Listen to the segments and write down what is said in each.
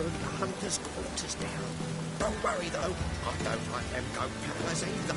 burn the hunters' quarters down. Don't worry, though. I don't like them goat peppers either.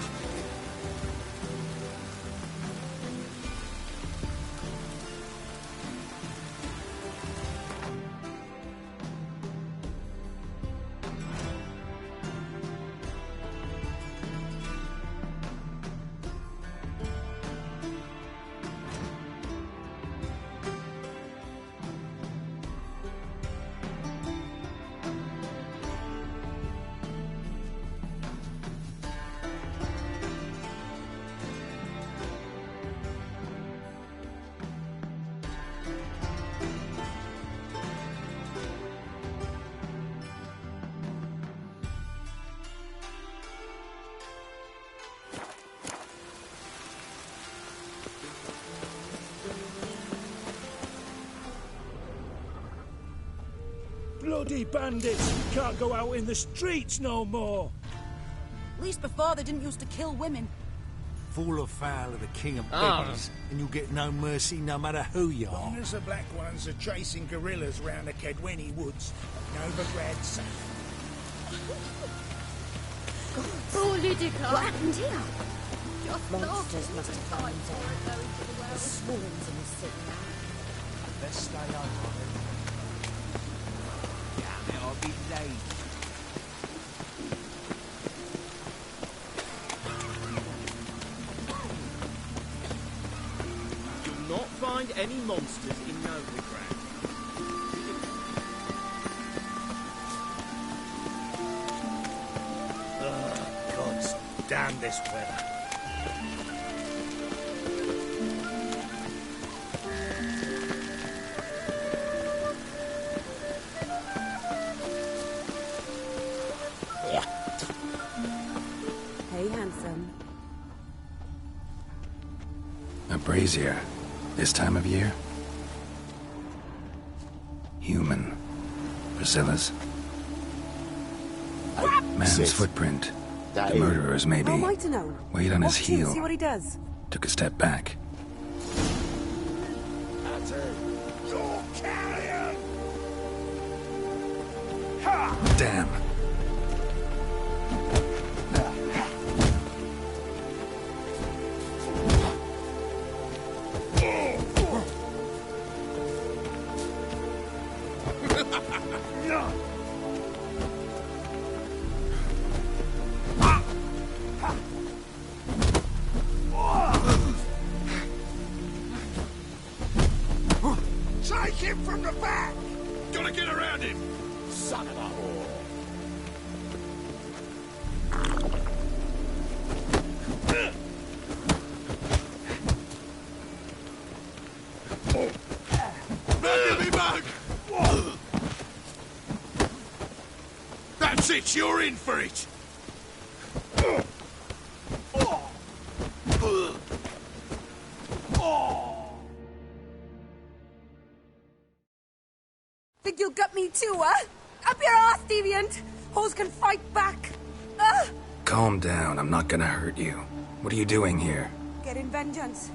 Bloody bandits! Can't go out in the streets no more! At least before they didn't used to kill women. Fall afoul of the king of beggars, and you'll get no mercy no matter who you are. Long as the black ones are chasing guerrillas round the Kedweni woods, Novigrad's safe. Poor Lydica. What happened here? Just Monsters must have found out. The swarms in the city. Let's stay over. Yeah, I'll be late. You'll not find any monsters in Novigrad. God damn this weather. Hey, handsome. A brazier. This time of year? Human. Priscilla's. Man's footprint. The murderer's, maybe. How am I to know? Weight on his Watch him, heel. see what he does. Took a step back. That's it. You're carrion! Damn. Take him from the back! Gotta get around him! Son of a whore! Give me back! That's it, you're in for it! Think you'll gut me too, huh? Up your ass, deviant! Hoes can fight back! Calm down. I'm not gonna hurt you. What are you doing here? Getting vengeance.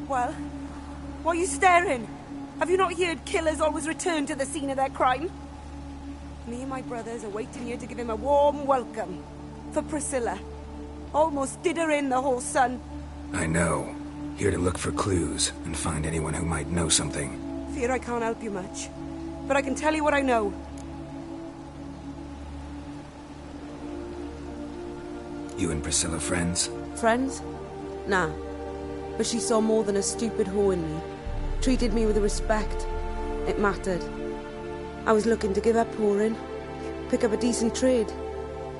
Well, why are you staring? Have you not heard killers always return to the scene of their crime? Me and my brothers are waiting here to give him a warm welcome. For Priscilla. Almost did her in, the whole son. I know. Here to look for clues and find anyone who might know something. Fear I can't help you much. But I can tell you what I know. You and Priscilla friends? Friends? Nah. But she saw more than a stupid whore in me. Treated me with respect. It mattered. I was looking to give up whoring. Pick up a decent trade.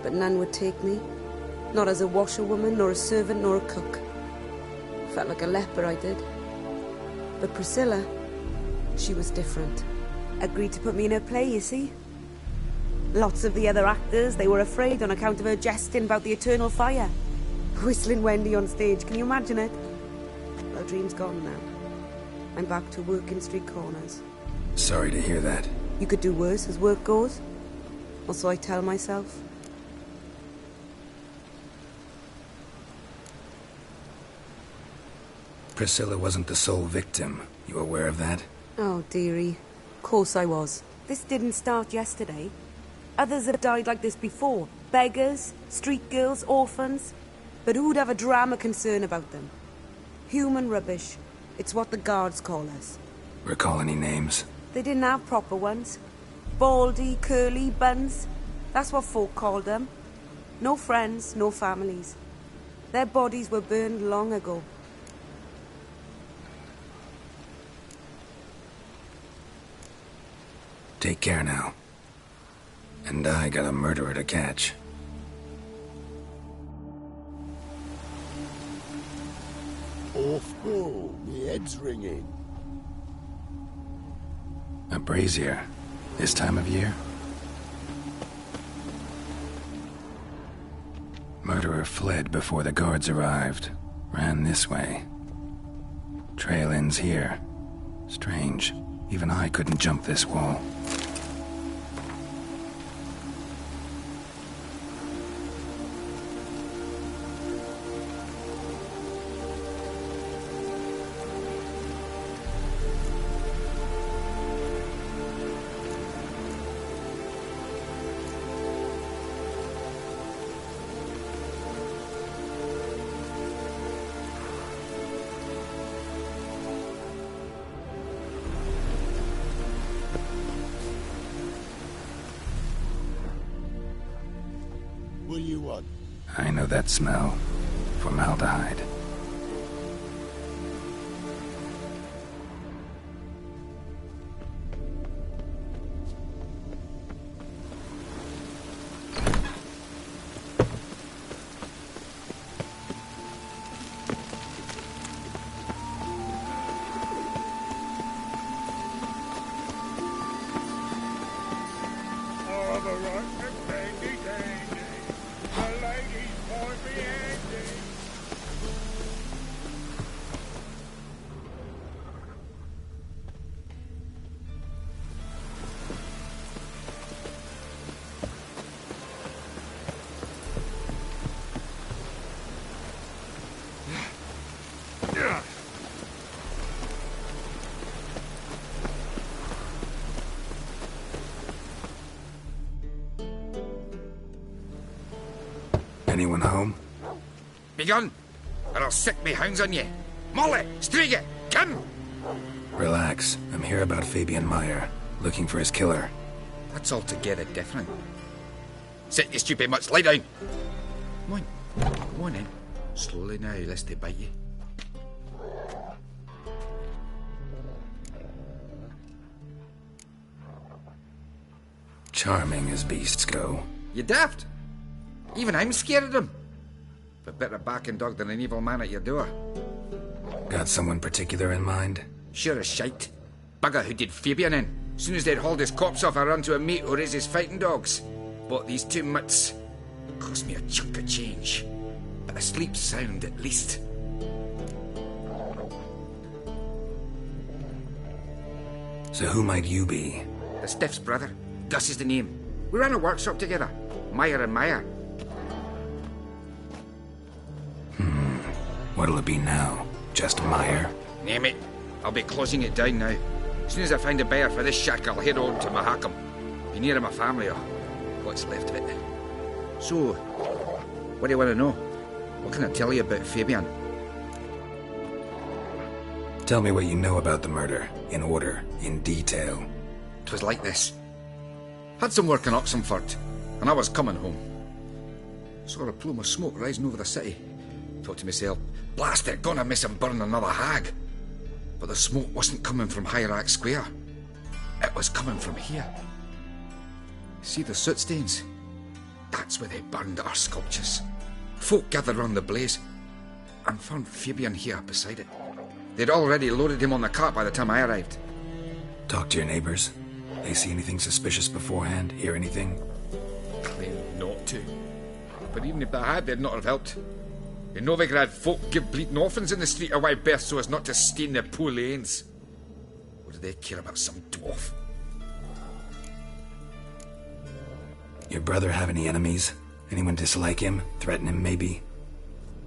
But none would take me. Not as a washerwoman, nor a servant, nor a cook. Felt like a leper, I did. But Priscilla, she was different. Agreed to put me in her play, you see. Lots of the other actors, they were afraid on account of her jesting about the eternal fire. Whistling Wendy on stage, can you imagine it? Well, dream's gone now. I'm back to working street corners. Sorry to hear that. You could do worse as work goes. Or so I tell myself. Priscilla wasn't the sole victim. You aware of that? Oh, dearie. Of course I was. This didn't start yesterday. Others have died like this before. Beggars, street girls, orphans. But who'd have a drama concern about them? Human rubbish. It's what the guards call us. Recall any names? They didn't have proper ones. Baldy, curly, buns. That's what folk called them. No friends, no families. Their bodies were burned long ago. Take care now. And I got a murderer to catch. Awful. My head's ringing. A brazier. This time of year? Murderer fled before the guards arrived. Ran this way. Trail ends here. Strange. Even I couldn't jump this wall. What do you want? I know that smell. Formaldehyde. Anyone home? Begone, or I'll sick me hounds on ye. Molly, Striga, come! Relax. I'm here about Fabian Meyer, looking for his killer. That's altogether different. Sit, you stupid mutts, lie down. Come on then. Slowly now, lest they bite you. Charming as beasts go. You daft? Even I'm scared of them. But better barking dog than an evil man at your door. Got someone particular in mind? Sure as shite. Bugger who did Fabian in. Soon as they'd hauled his corpse off, I run to a mate who raises fighting dogs. Bought these 2 mutts. Cost me a chunk of change. But I sleep sound at least. So who might you be? The Stiff's brother. Gus is the name. We ran a workshop together. Meyer and Meyer. What'll it be now? Just Meyer? Name it. I'll be closing it down now. As soon as I find a buyer for this shack, I'll head on to Mahakam. Be near my family, or what's left of it. So, what do you want to know? What can I tell you about Fabian? Tell me what you know about the murder, in order, in detail. 'Twas like this. Had some work in Oxenford, and I was coming home. Saw a plume of smoke rising over the city. Thought to myself, blast it, gonna miss and burn another hag. But the smoke wasn't coming from Hierarch Square. It was coming from here. See the soot stains? That's where they burned our sculptures. Folk gathered round the blaze and found Fabian here beside it. They'd already loaded him on the cart by the time I arrived. Talk to your neighbors. They see anything suspicious beforehand? Hear anything? Claimed not to. But even if they had, they'd not have helped. In Novigrad, folk give bleating orphans in the street a wide berth so as not to stain their poor lanes. What do they care about some dwarf? Your brother have any enemies? Anyone dislike him? Threaten him, maybe?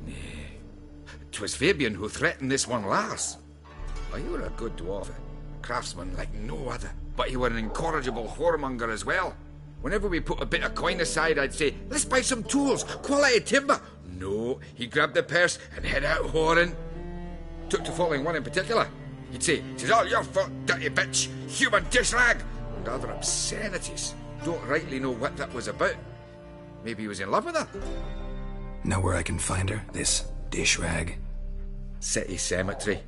Nay. 'Twas Fabian who threatened this one last. Oh, you were a good dwarf. Craftsman like no other. But you were an incorrigible whoremonger as well. Whenever we put a bit of coin aside, I'd say, let's buy some tools, quality timber. No, he grabbed the purse and head out whoring. Took to following one in particular. He'd say, "'Tis all your fault, dirty bitch, human dish rag," and other obscenities. Don't rightly know what that was about. Maybe he was in love with her. Know where I can find her, this dish rag? City cemetery.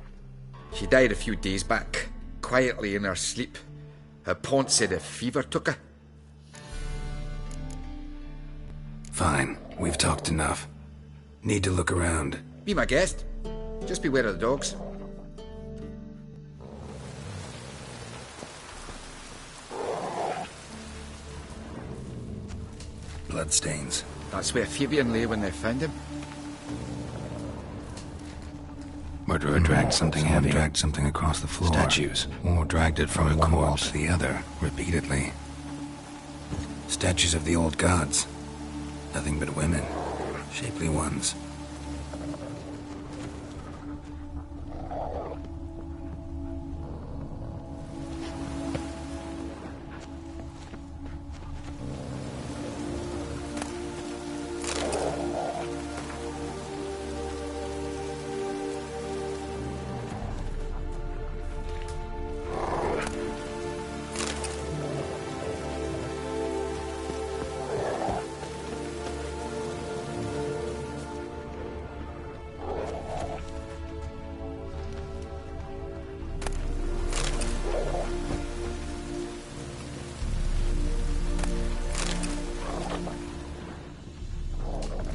She died a few days back, quietly in her sleep. Her pont said a fever took her. Fine, we've talked enough. Need to look around. Be my guest. Just beware of the dogs. Bloodstains. That's where Fabian lay when they found him. Murderer dragged something heavy. Dragged something across the floor. Statues. Or dragged it from one wall to the other, repeatedly. Statues of the old gods. Nothing but women. Shapely ones.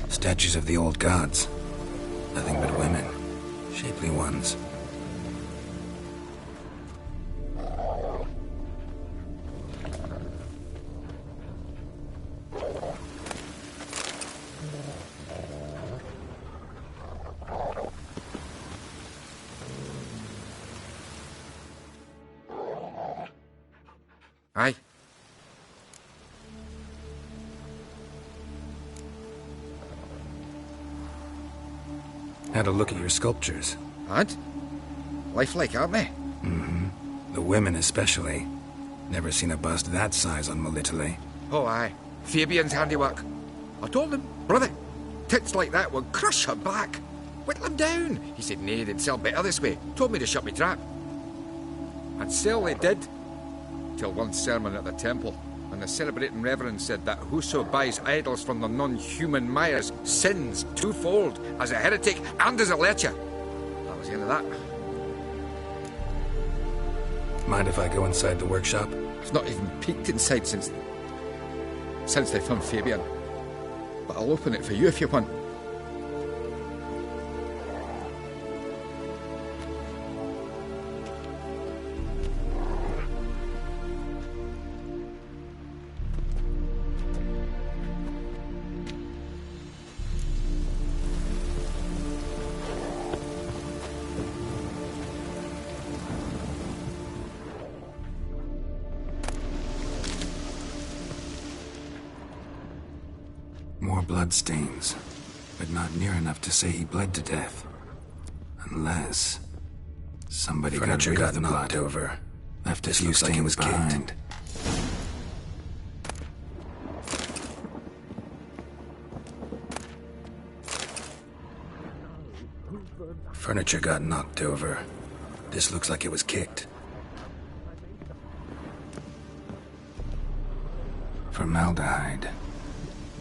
Statues of the old gods. Nothing but women. Shapely ones. Aye. Had a look at your sculptures. And? Lifelike, aren't they? Mm-hmm. The women especially. Never seen a bust that size on Melitele. Oh, aye. Fabian's handiwork. I told him, brother, tits like that would crush her back. Whittle him down. He said, nay, they'd sell better this way. Told me to shut me trap. And sell they did. Till one sermon at the temple, and the celebrating reverend said that whoso buys idols from the non-human mires sins twofold, as a heretic and as a lecher. That was the end of that. Mind if I go inside the workshop? It's not even peeked inside since they found Fabian. But I'll open it for you if you want. More bloodstains, but not near enough to say he bled to death. Unless somebody got knocked over, left a few stains behind. Furniture got knocked over. This looks like it was kicked. Formaldehyde.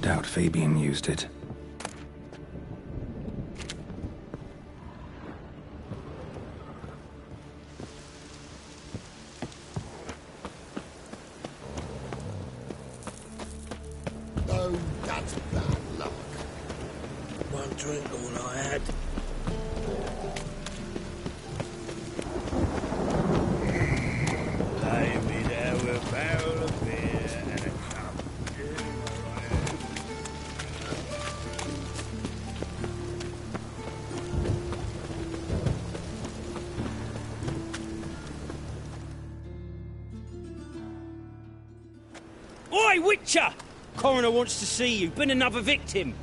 Doubt Fabian used it. Oh, that's bad luck. One drink all I had. Lay me there with a barrel of beer and a cup. Oi, Witcher! Coroner wants to see you. Been another victim.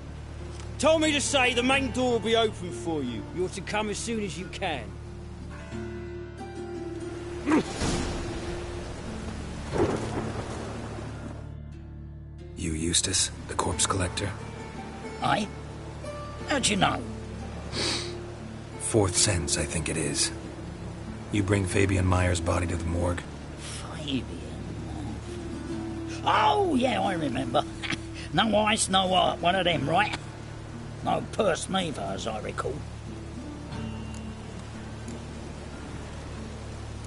Told me to say the main door will be open for you. You're to come as soon as you can. Eustace, the corpse collector? Aye? How'd you know? Fourth sense, I think it is. You bring Fabian Meyer's body to the morgue? Fabian? Oh, yeah, I remember. No eyes, no heart, one of them, right? No purse neither, as I recall.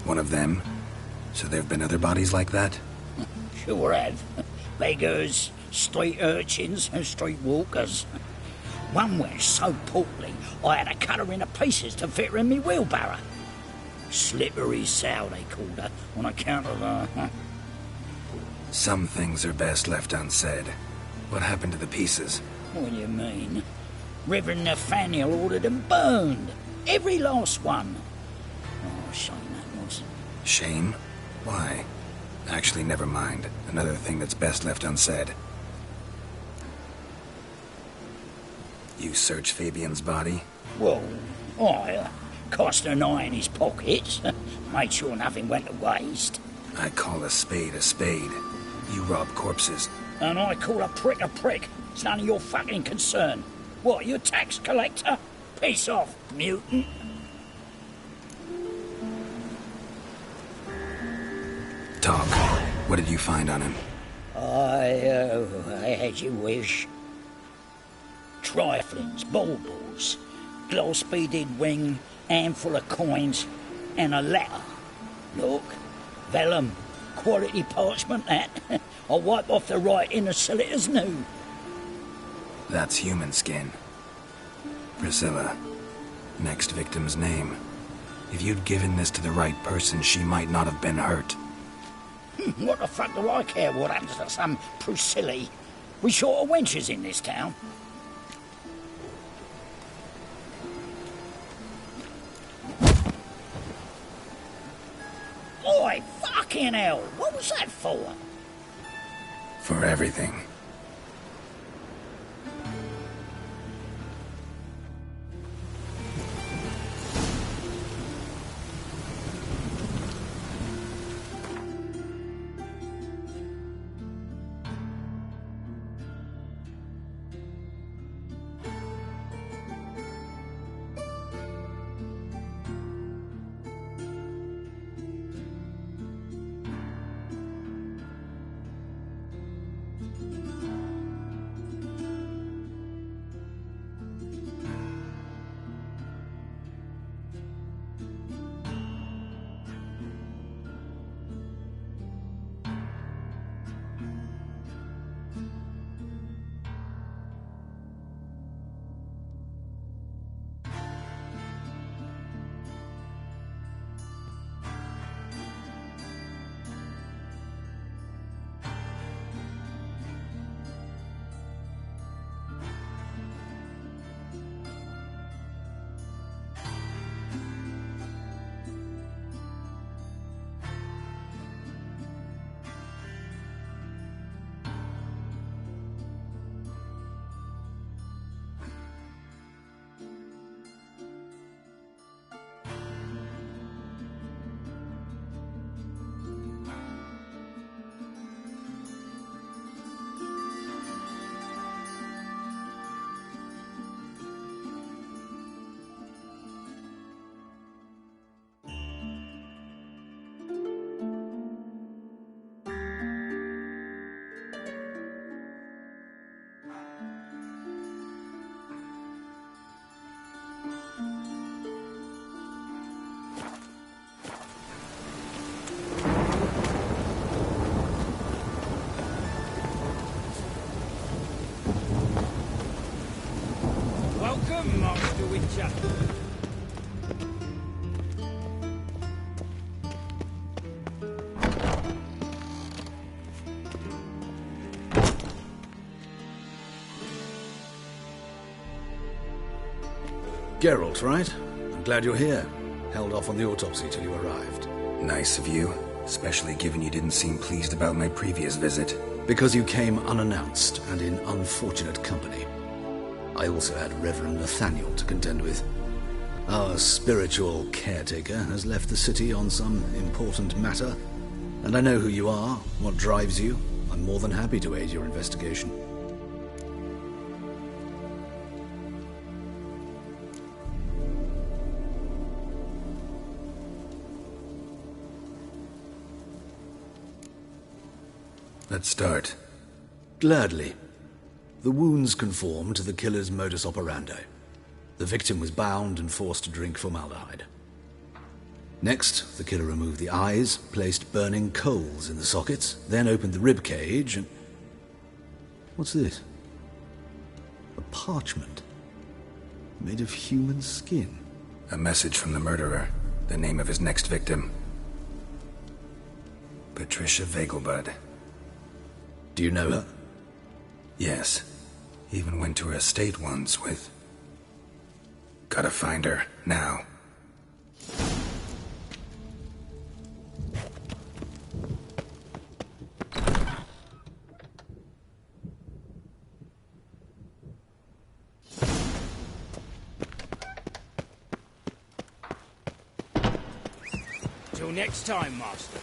One of them? So there have been other bodies like that? Sure have. Beggars, street urchins, and street walkers. One went so portly, I had to cut her into pieces to fit her in me wheelbarrow. Slippery sow, they called her, on account of her. Some things are best left unsaid. What happened to the pieces? What do you mean? Reverend Nathaniel ordered them burned. Every last one. Oh, shame that was. Shame? Why? Actually, never mind. Another thing that's best left unsaid. You searched Fabian's body? Well, I cast an eye in his pockets. Made sure nothing went to waste. I call a spade a spade. You rob corpses. And I call a prick a prick. It's none of your fucking concern. What, you a tax collector? Piss off, mutant. Talk. What did you find on him? As you wish. Triflings, baubles, gloss-beaded ring, handful of coins, and a letter. Look, vellum, quality parchment, that. I'll wipe off the writing as sell it as new. That's human skin. Priscilla. Next victim's name. If you'd given this to the right person, she might not have been hurt. What the fuck do I care what happens to some Priscilla? We short of wenches in this town. Oi, fucking hell! What was that for? For everything. Welcome, Master Witcher. Geralt, right? I'm glad you're here. Held off on the autopsy till you arrived. Nice of you, especially given you didn't seem pleased about my previous visit. Because you came unannounced and in unfortunate company. I also had Reverend Nathaniel to contend with. Our spiritual caretaker has left the city on some important matter, and I know who you are, what drives you. I'm I'm more than happy to aid your investigation. Let's start. Gladly. The wounds conform to the killer's modus operandi. The victim was bound and forced to drink formaldehyde. Next, the killer removed the eyes, placed burning coals in the sockets, then opened the rib cage and... What's this? A parchment. Made of human skin. A message from the murderer. The name of his next victim. Patricia Vegelbud. Do you know her? Yes. Even went to her estate once with... Gotta find her, now. Till next time, Master.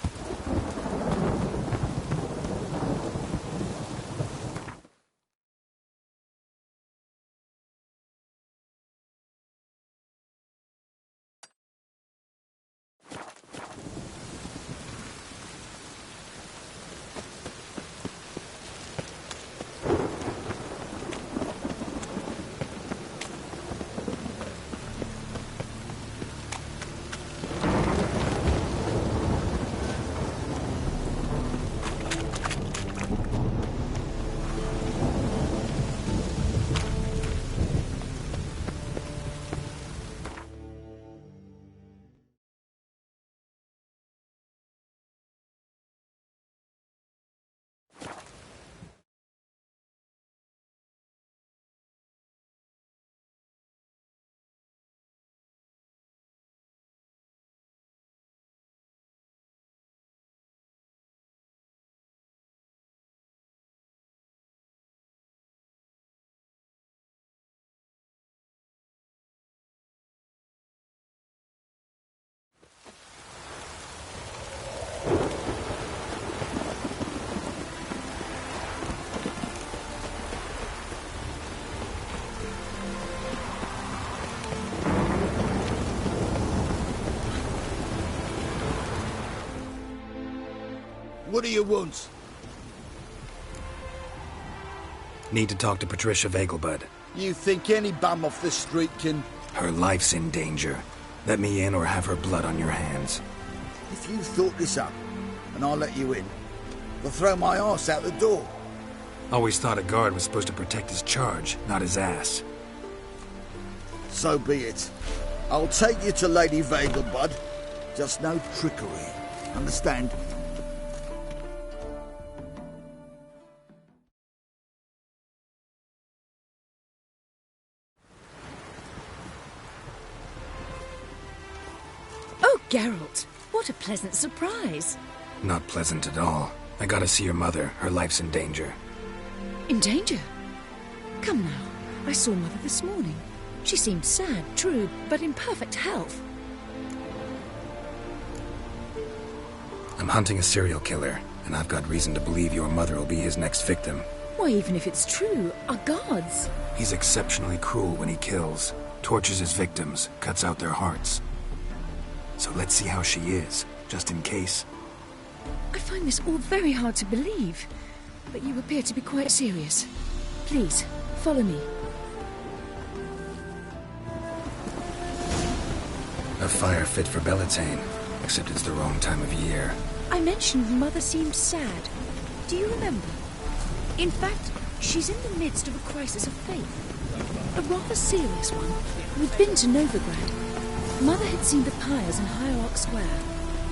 What do you want? Need to talk to Patricia Vegelbud. You think any bum off the street can... Her life's in danger. Let me in or have her blood on your hands. If you thought this up, and I'll let you in, I'll throw my arse out the door. Always thought a guard was supposed to protect his charge, not his ass. So be it. I'll take you to Lady Vegelbud. Just no trickery. Understand? Geralt, what a pleasant surprise. Not pleasant at all. I gotta see your mother. Her life's in danger. In danger? Come now. I saw Mother this morning. She seemed sad, true, but in perfect health. I'm hunting a serial killer, and I've got reason to believe your mother will be his next victim. Why, even if it's true, our gods. He's exceptionally cruel when he kills, tortures his victims, cuts out their hearts. So let's see how she is, just in case. I find this all very hard to believe, but you appear to be quite serious. Please, follow me. A fire fit for Bellatane, except it's the wrong time of year. I mentioned Mother seemed sad. Do you remember? In fact, she's in the midst of a crisis of faith. A rather serious one. We'd been to Novigrad. Mother had seen the pyres in Hierarch Square,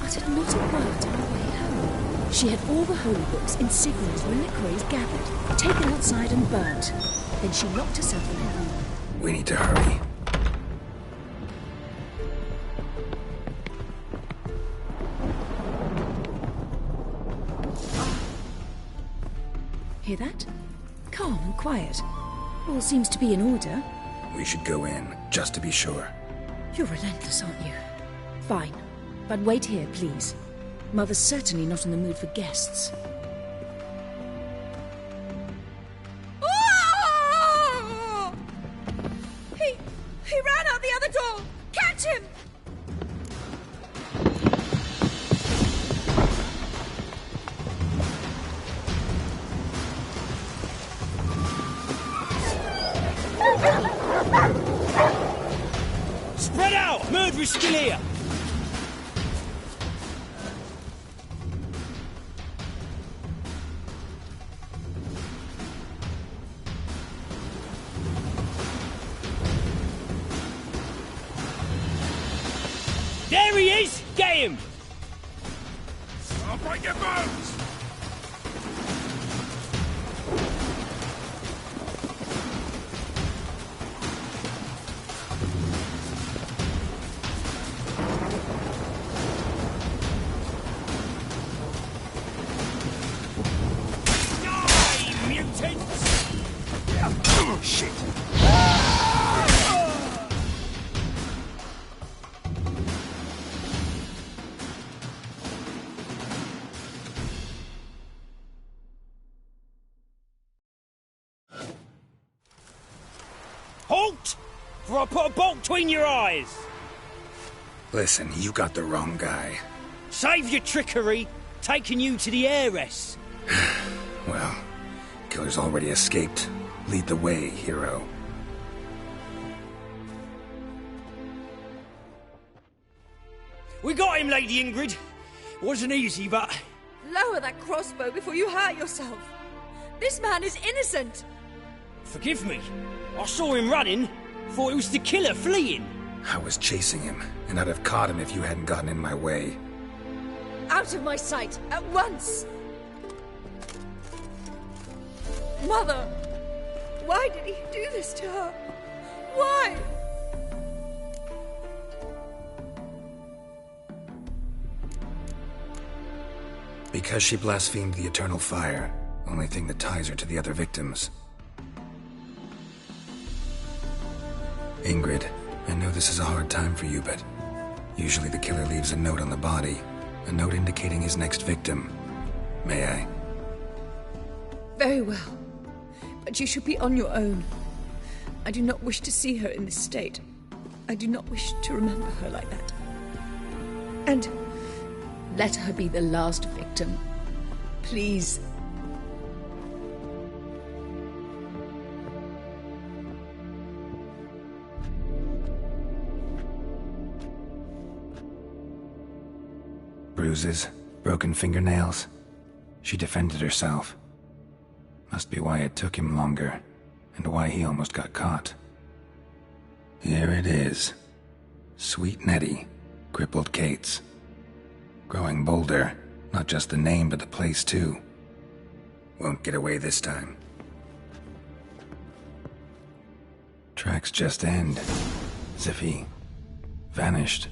uttered not a word on her way home. She had all the holy books, insignias, reliquaries gathered, taken outside and burnt. Then she locked herself in her room. We need to hurry. Hear that? Calm and quiet. All seems to be in order. We should go in, just to be sure. You're relentless, aren't you? Fine. But wait here, please. Mother's certainly not in the mood for guests. He ran out the other door! Catch him! Spread out! Murderer's still here! There he is! Get him! I'll break your bones! Die, mutants! Oh, shit! Halt! For I put a bolt between your eyes! Listen, you got the wrong guy. Save your trickery, taking you to the heiress. Well, killer's already escaped. Lead the way, hero. We got him, Lady Ingrid. Wasn't easy, but... Lower that crossbow before you hurt yourself. This man is innocent. Forgive me. I saw him running. Thought it was the killer fleeing. I was chasing him, and I'd have caught him if you hadn't gotten in my way. Out of my sight, at once! Mother! Why did he do this to her? Why? Because she blasphemed the eternal fire, only thing that ties her to the other victims. Ingrid, I know this is a hard time for you, but usually the killer leaves a note on the body, a note indicating his next victim. May I? Very well. But you should be on your own. I do not wish to see her in this state. I do not wish to remember her like that. And let her be the last victim. Please. Bruises, broken fingernails. She defended herself. Must be why it took him longer, and why he almost got caught. Here it is. Sweet Nettie, crippled Kate's. Growing bolder, not just the name but the place too. Won't get away this time. Tracks just end. As if he vanished.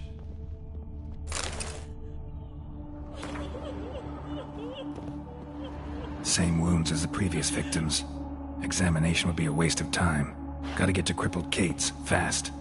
Same wounds as the previous victims. Examination would be a waste of time. Gotta get to crippled Kate's, fast.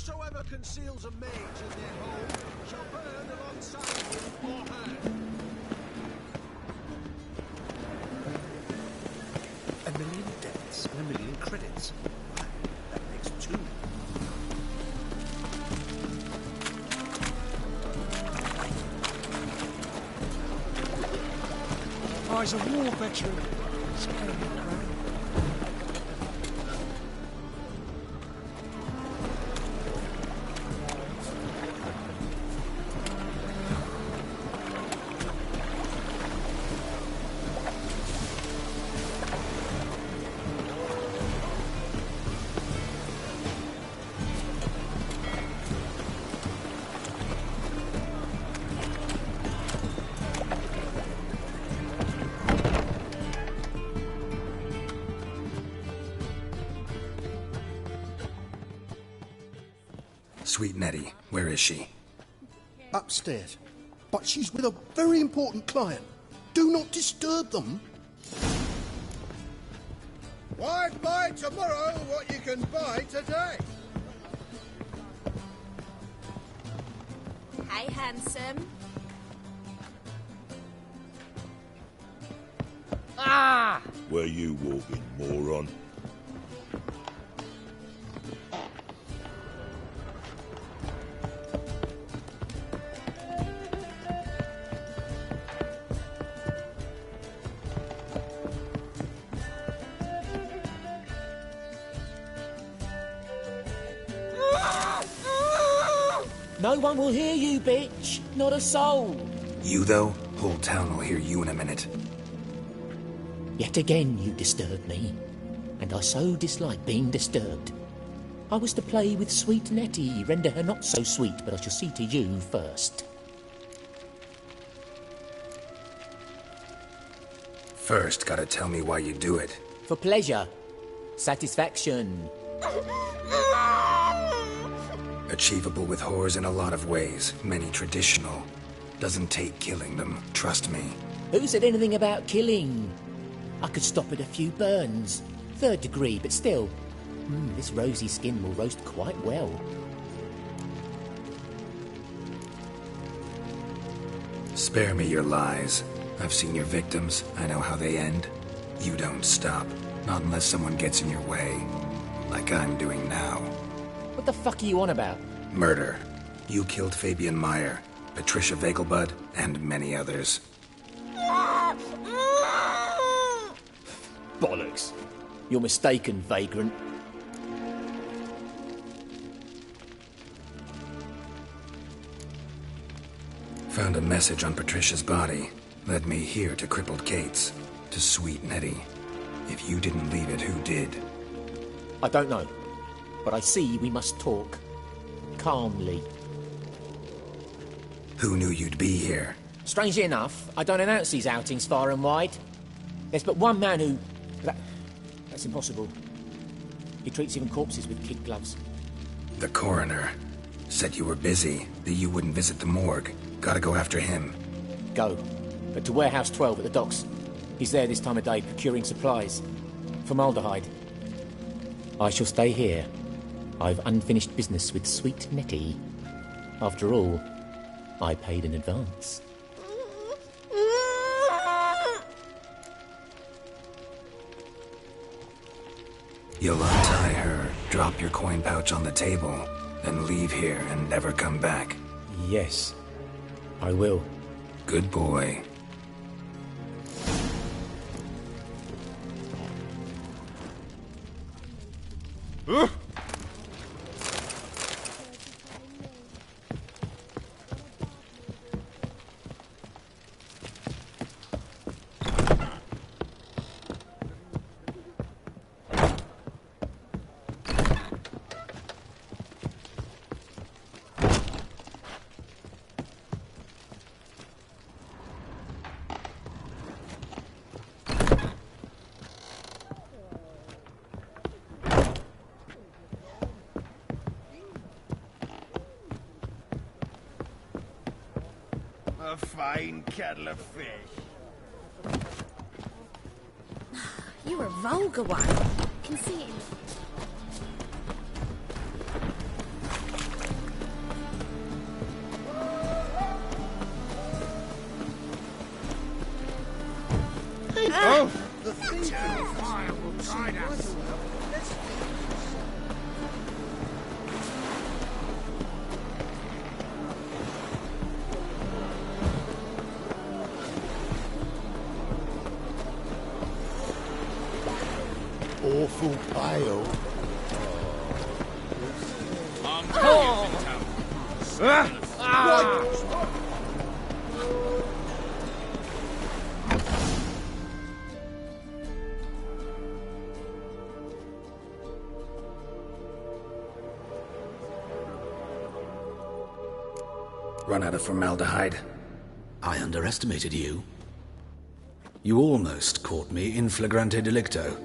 Whosoever conceals a mage in their home shall burn alongside him or her. A million deaths and a million credits. That makes 2. Oh, he's a war veteran. Scary crap. Sweet Nettie, where is she? Upstairs. But she's with a very important client. Do not disturb them. Why buy tomorrow what you can buy today? Hey, handsome. Ah! Where you walking, moron? No one will hear you, bitch. Not a soul. You, though? Whole town will hear you in a minute. Yet again you disturb me, and I so dislike being disturbed. I was to play with sweet Nettie, render her not so sweet, but I shall see to you first. First, gotta tell me why you do it. For pleasure. Satisfaction. Achievable with whores in a lot of ways, many traditional. Doesn't take killing them, trust me. Who said anything about killing? I could stop at a few burns. 3rd degree, but still. This rosy skin will roast quite well. Spare me your lies. I've seen your victims. I know how they end. You don't stop. Not unless someone gets in your way. Like I'm doing now. What the fuck are you on about? Murder. You killed Fabian Meyer, Patricia Vegelbud, and many others. Bollocks. You're mistaken, vagrant. Found a message on Patricia's body. Led me here to crippled Kate's. To sweet Nettie. If you didn't leave it, who did? I don't know. But I see we must talk. Calmly. Who knew you'd be here? Strangely enough, I don't announce these outings far and wide. There's but one man who... That's impossible. He treats even corpses with kid gloves. The coroner. Said you were busy, that you wouldn't visit the morgue. Gotta go after him. Go. But to Warehouse 12 at the docks. He's there this time of day, procuring supplies. Formaldehyde. I shall stay here. I've unfinished business with sweet Nettie. After all, I paid in advance. You'll untie her, drop your coin pouch on the table, then leave here and never come back. Yes, I will. Good boy. A fine kettle of fish. You're a vulgar one. Can see it. the thief. Fire will guide us. Awful pale. Run out of formaldehyde. I underestimated you. You almost caught me in flagrante delicto.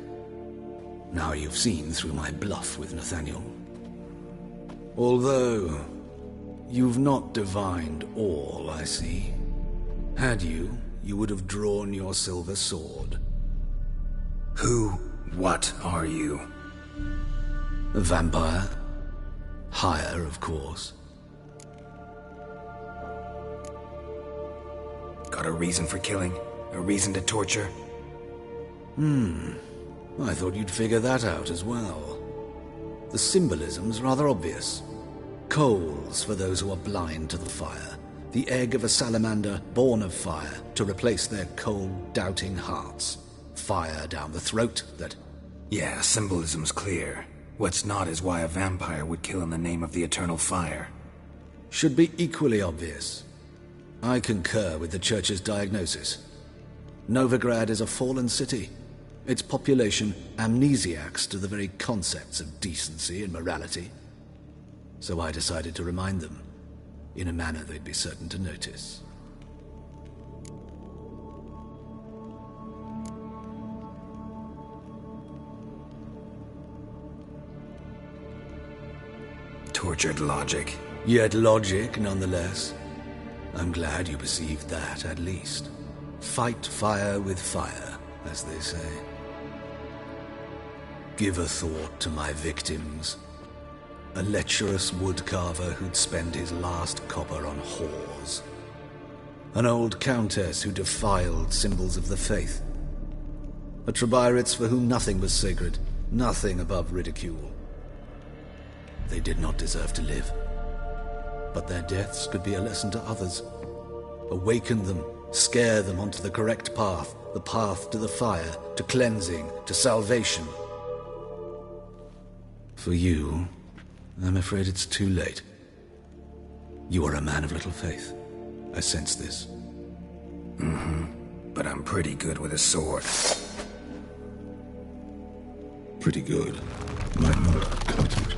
Now you've seen through my bluff with Nathaniel. Although, you've not divined all, I see. Had you, you would have drawn your silver sword. What are you? A vampire. Higher, of course. Got a reason for killing? A reason to torture? I thought you'd figure that out as well. The symbolism's rather obvious. Coals for those who are blind to the fire. The egg of a salamander born of fire to replace their cold, doubting hearts. Fire down the throat that... Yeah, symbolism's clear. What's not is why a vampire would kill in the name of the eternal fire. Should be equally obvious. I concur with the Church's diagnosis. Novigrad is a fallen city. Its population amnesiacs to the very concepts of decency and morality. So I decided to remind them, in a manner they'd be certain to notice. Tortured logic. Yet logic, nonetheless. I'm glad you perceived that, at least. Fight fire with fire, as they say. Give a thought to my victims. A lecherous woodcarver who'd spend his last copper on whores. An old countess who defiled symbols of the faith. A Trebirates for whom nothing was sacred, nothing above ridicule. They did not deserve to live. But their deaths could be a lesson to others. Awaken them, scare them onto the correct path, the path to the fire, to cleansing, to salvation. For you, I'm afraid it's too late. You are a man of little faith. I sense this. But I'm pretty good with a sword. Pretty good. Might not cut it.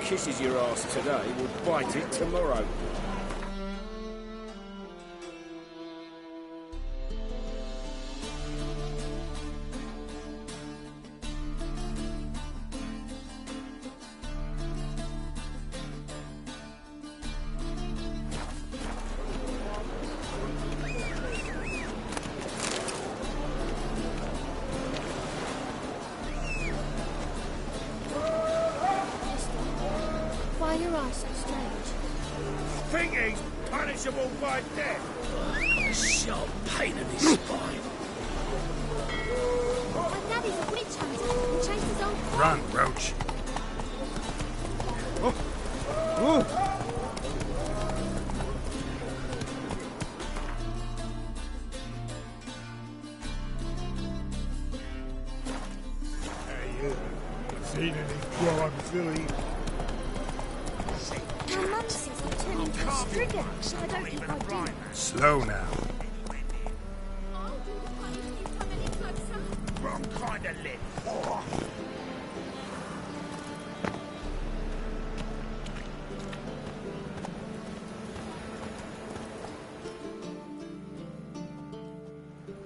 kisses your ass today will bite it tomorrow. Why are your eyes so strange? Think he's punishable by death. Got a sharp pain in his spine. My daddy's a witch hunter and chased his old... Run, Roach. Seen any crime, Philly? My mum says I'm turning into a strigger, so I don't think I do. Slow now. Wrong kind of lip.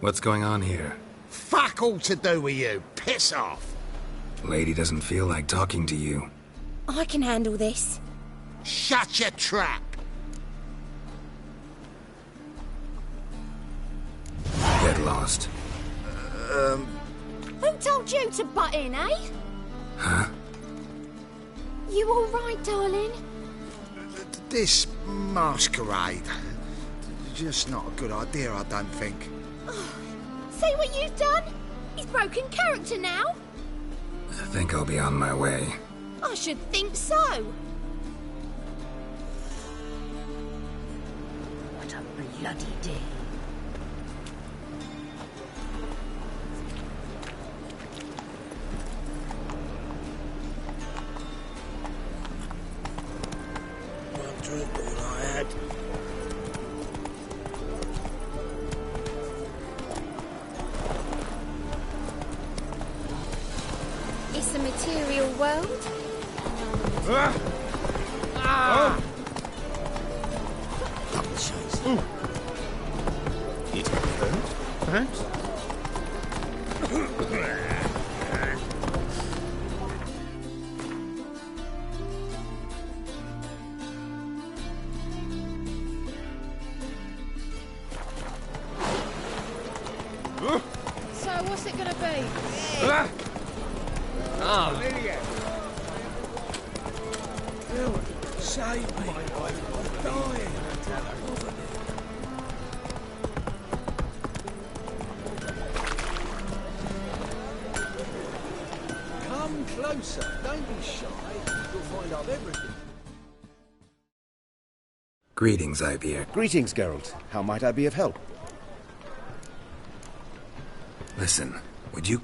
What's going on here? Fuck all to do with you. Piss off. Lady doesn't feel like talking to you. I can handle this. Shut your trap. Get lost. Who told you to butt in, eh? Huh? You all right, darling? This masquerade. Just not a good idea, I don't think. See what you've done? He's broken character now. I think I'll be on my way. I should think so. What a bloody day. One drink all I had. It's a material world. It hurt, perhaps? So what's it gonna be? Save me. I'm dying. Come closer. Don't be shy. You'll find out everything. Greetings, Ibeer. Greetings, Geralt. How might I be of help? Listen, would you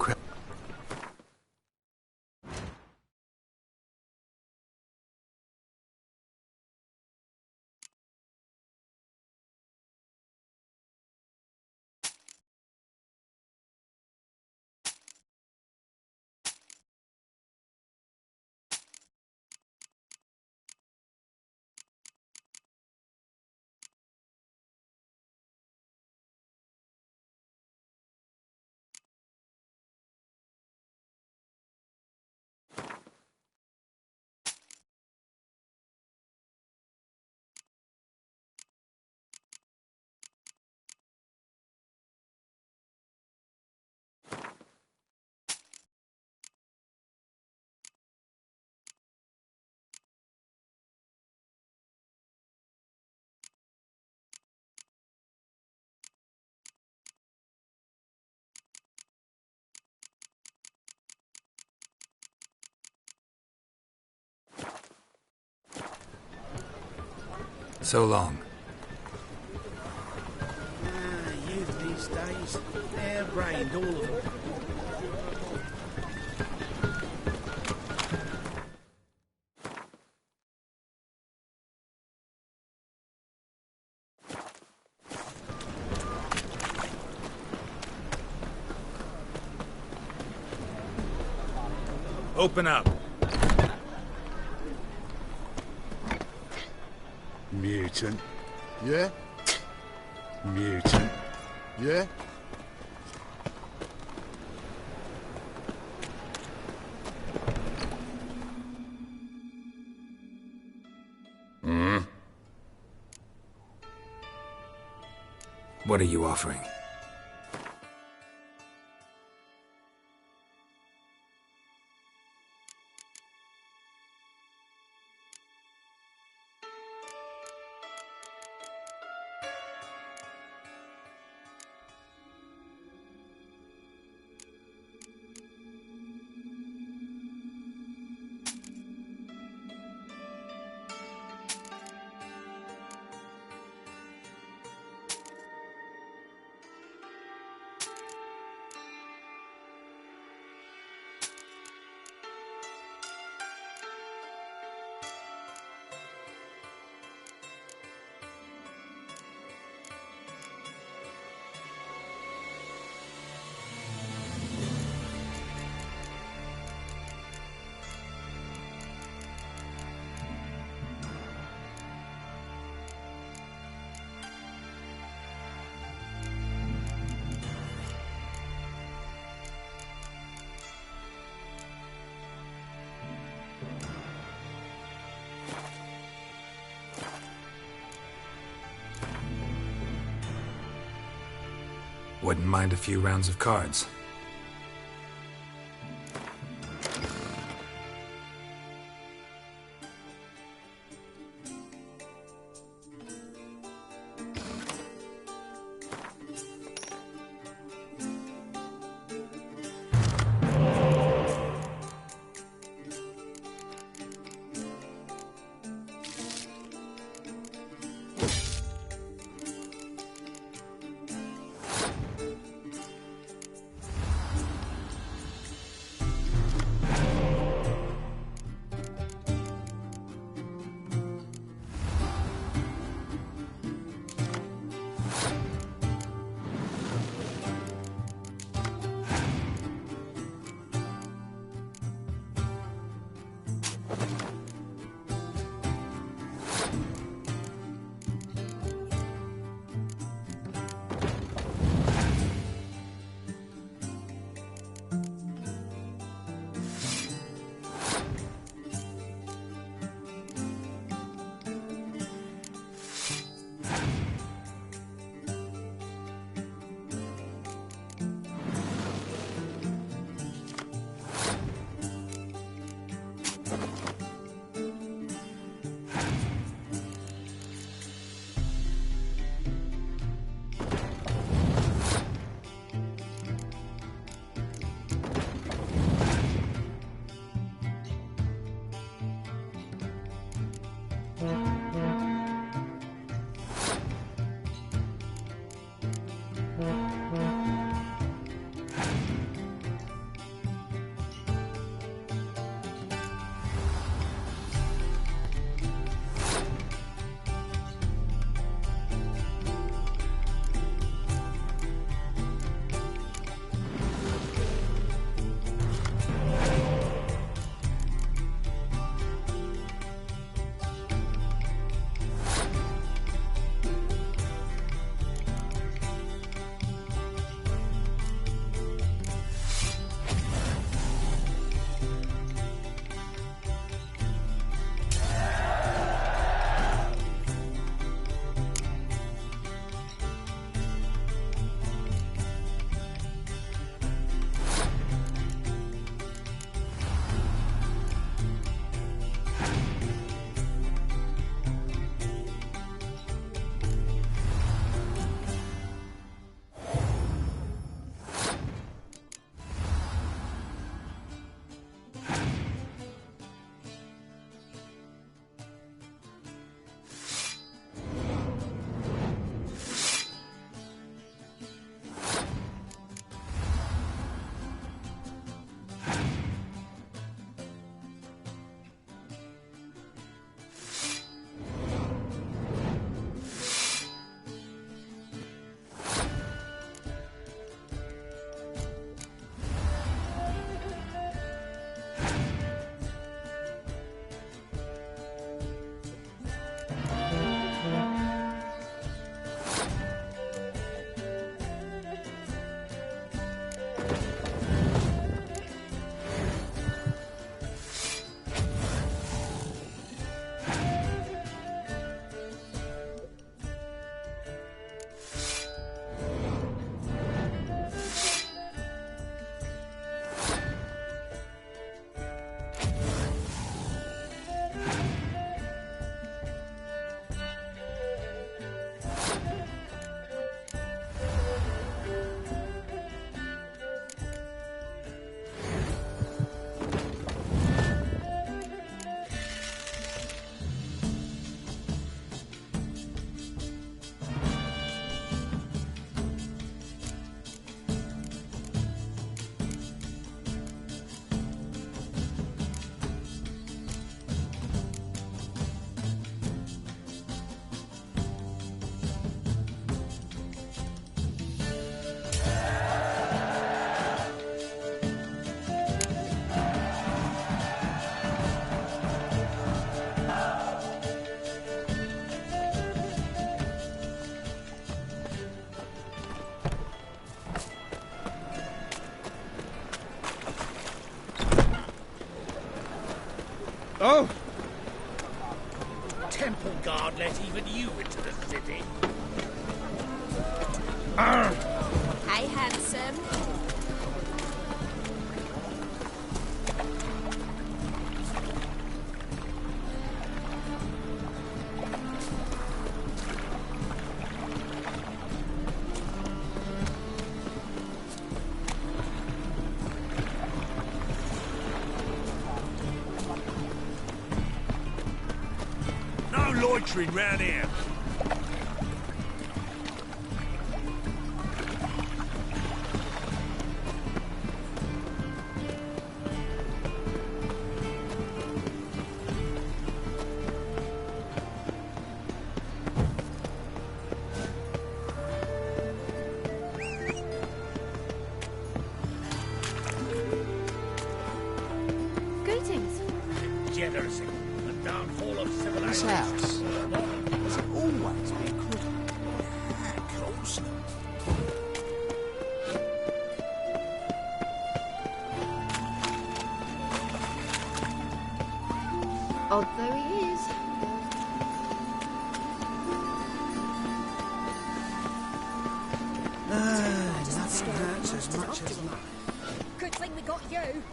So long. Youth these days, hair-brained, all of them. Open up. Mutant. Yeah? Mutant. Yeah? What are you offering? Wouldn't mind a few rounds of cards. temple guard let even you into the city? Hey, handsome. Loitering round here. Greetings. Degeneracy. The downfall of civilization. This house. Has it always been crooked? Of course. Odd though he is. Nothing hurts as much as life. Good thing we got you.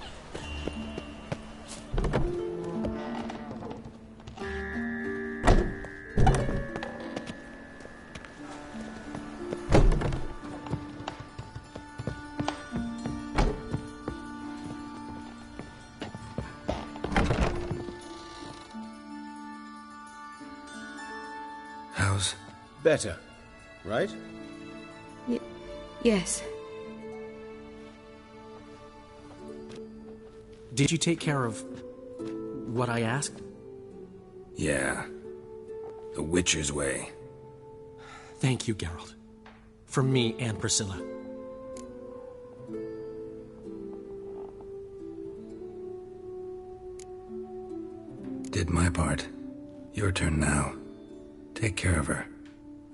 How's... Better, right? Yes. Did you take care of what I asked? Yeah. The Witcher's way. Thank you, Geralt. For me and Priscilla. Did my part. Your turn now. Take care of her.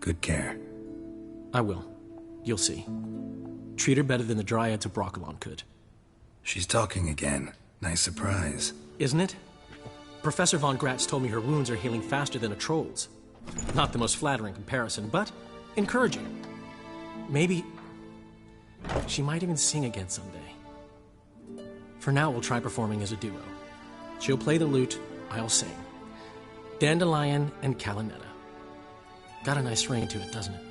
Good care. I will. You'll see. Treat her better than the Dryads of Broccolon could. She's talking again. Nice surprise. Isn't it? Professor von Gratz told me her wounds are healing faster than a troll's. Not the most flattering comparison, but encouraging. Maybe she might even sing again someday. For now, we'll try performing as a duo. She'll play the lute, I'll sing. Dandelion and Calinetta. Got a nice ring to it, doesn't it?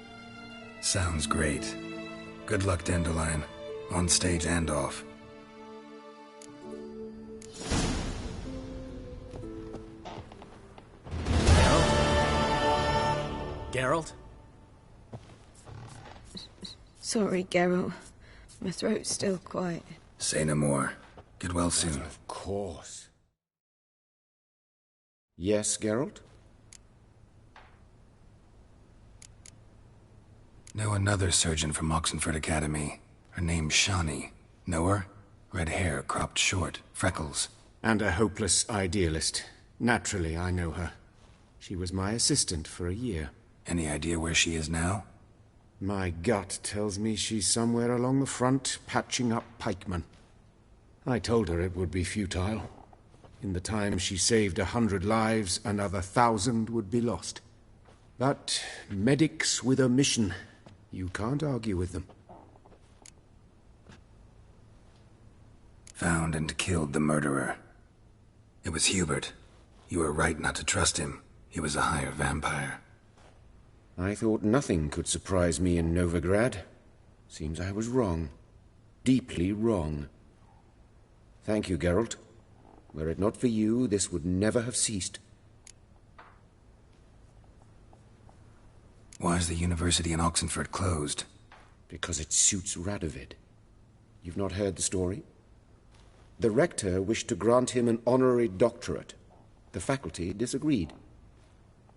Sounds great. Good luck, Dandelion. On stage and off. Geralt? Sorry, Geralt. My throat's still quite... Say no more. Get well soon. Of course. Yes, Geralt? Know another surgeon from Oxenford Academy. Her name's Shawnee. Know her? Red hair, cropped short, freckles. And a hopeless idealist. Naturally, I know her. She was my assistant for a year. Any idea where she is now? My gut tells me she's somewhere along the front, patching up pikemen. I told her it would be futile. In the time she saved 100 lives, another 1,000 would be lost. But medics with a mission. You can't argue with them. Found and killed the murderer. It was Hubert. You were right not to trust him. He was a higher vampire. I thought nothing could surprise me in Novigrad. Seems I was wrong. Deeply wrong. Thank you, Geralt. Were it not for you, this would never have ceased. Why is the university in Oxenford closed? Because it suits Radovid. You've not heard the story? The rector wished to grant him an honorary doctorate. The faculty disagreed.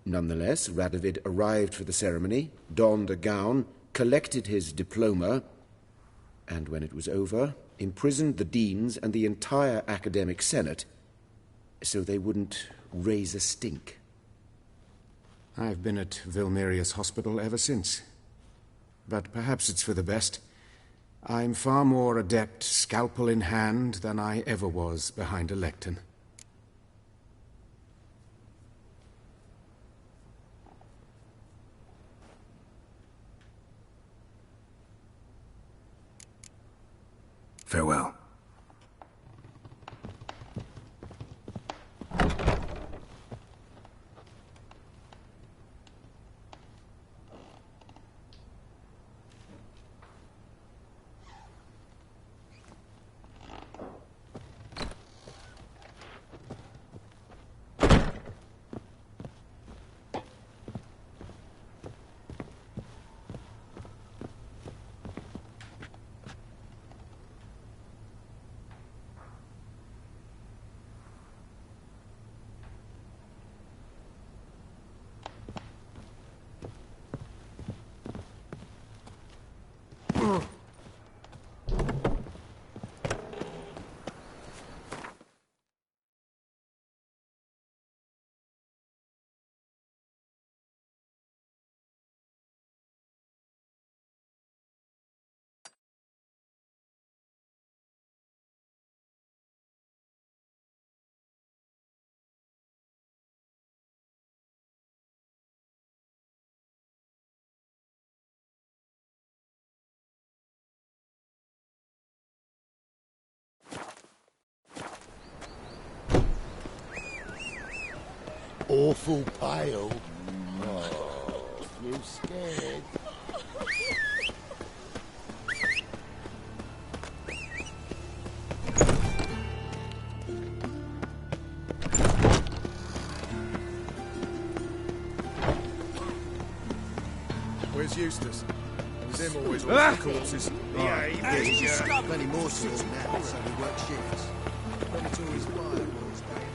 Nonetheless, Radovid arrived for the ceremony, donned a gown, collected his diploma, and when it was over, imprisoned the deans and the entire academic senate so they wouldn't raise a stink. I've been at Vilmerius Hospital ever since. But perhaps it's for the best. I'm far more adept, scalpel in hand, than I ever was behind a lectern. Farewell. Awful pale. Oh, you scared? Where's Eustace? It was him always watching the corpses. Yeah, Plenty more sorts now, so we work shifts. But it's always quiet when it's back.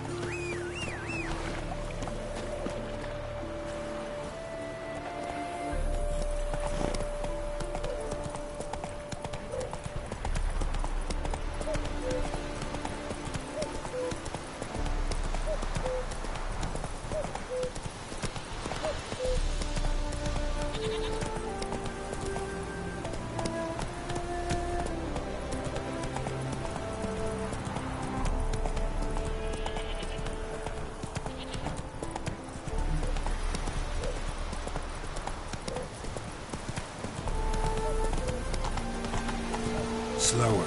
Slower.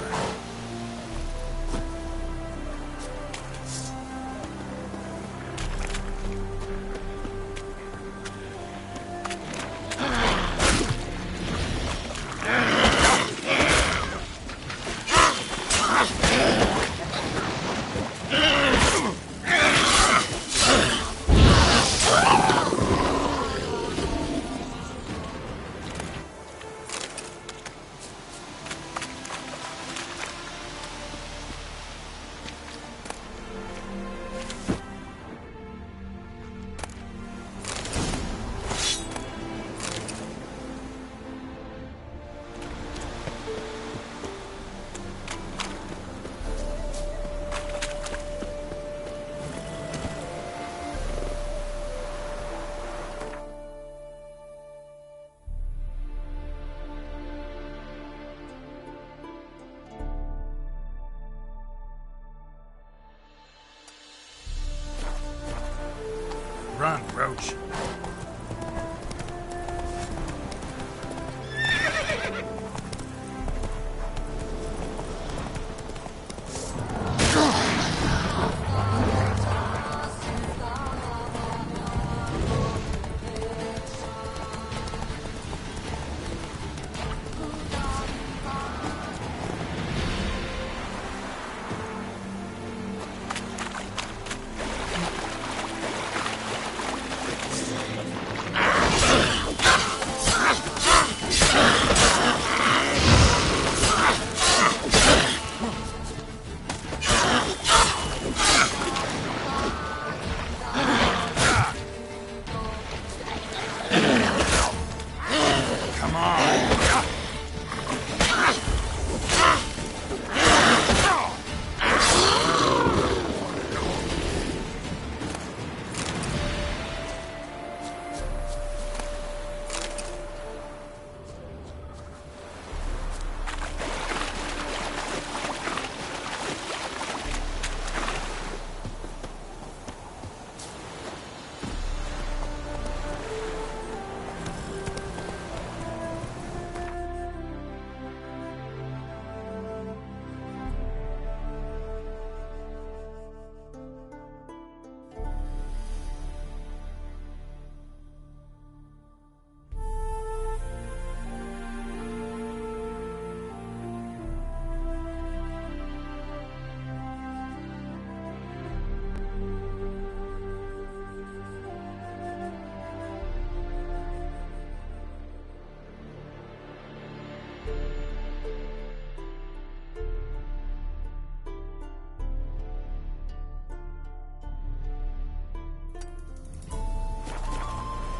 Run, Roach.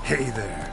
Hey there.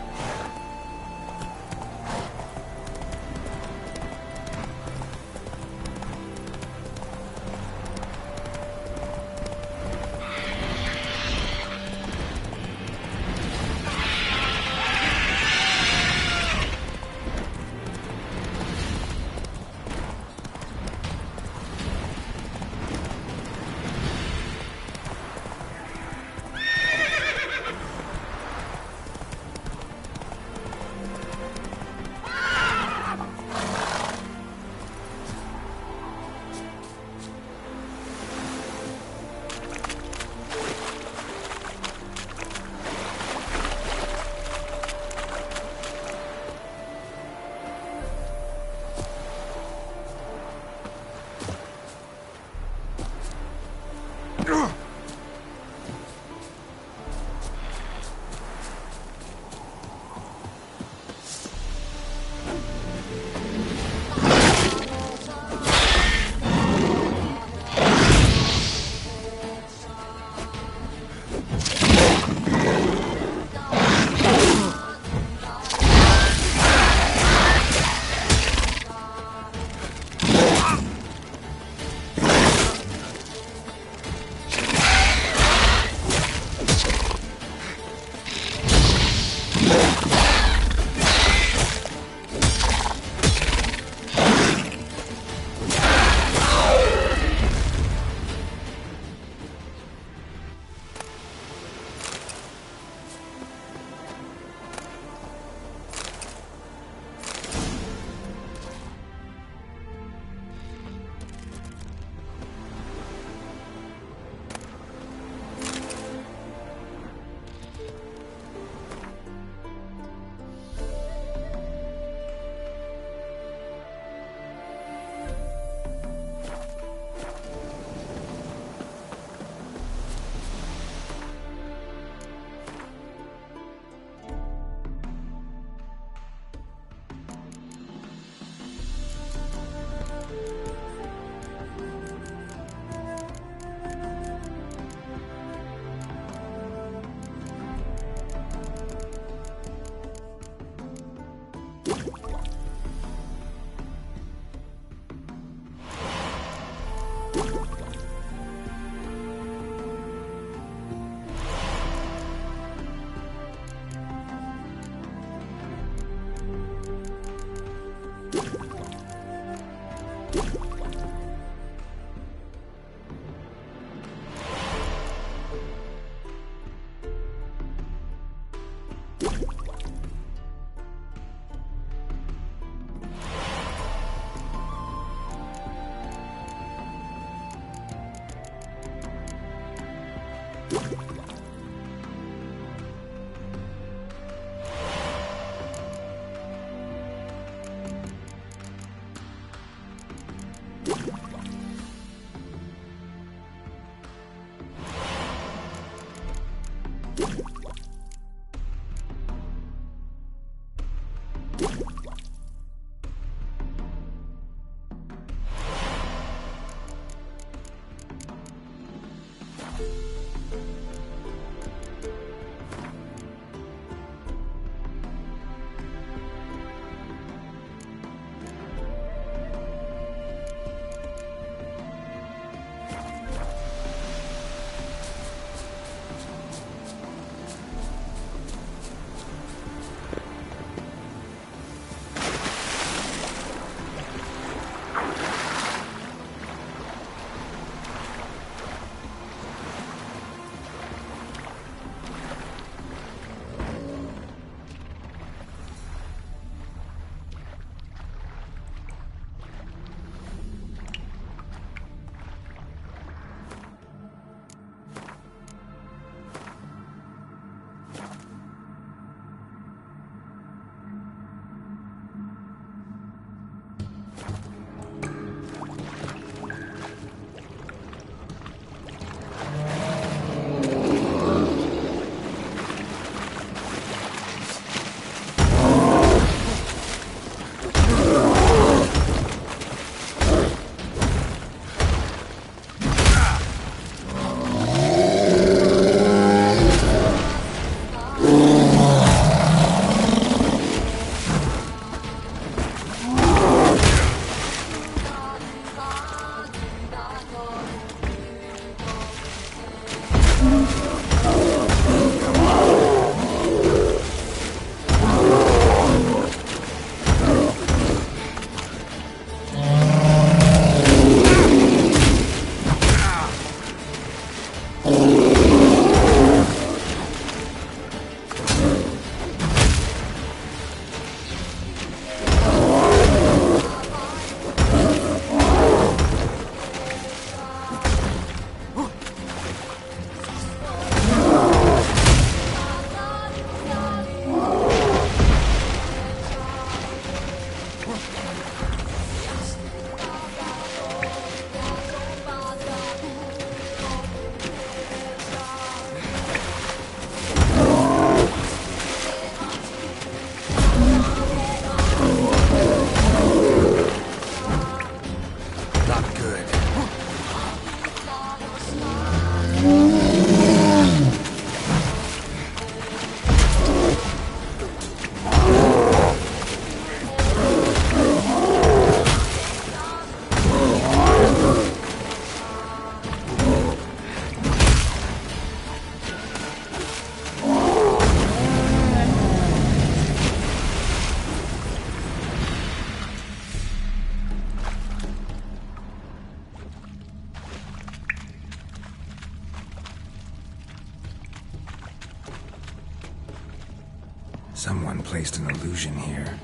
Someone placed an illusion here.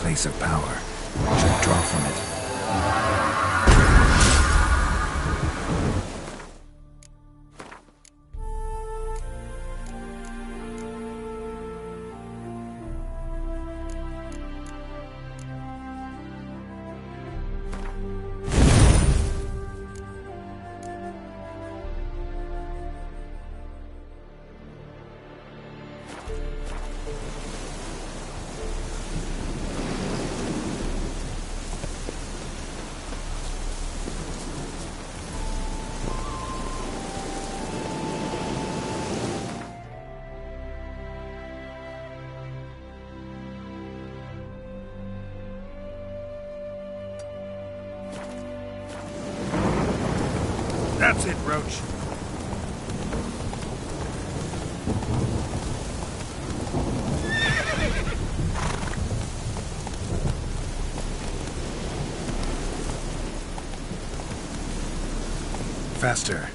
place of power. Should draw from it. That's it, Roach. Faster.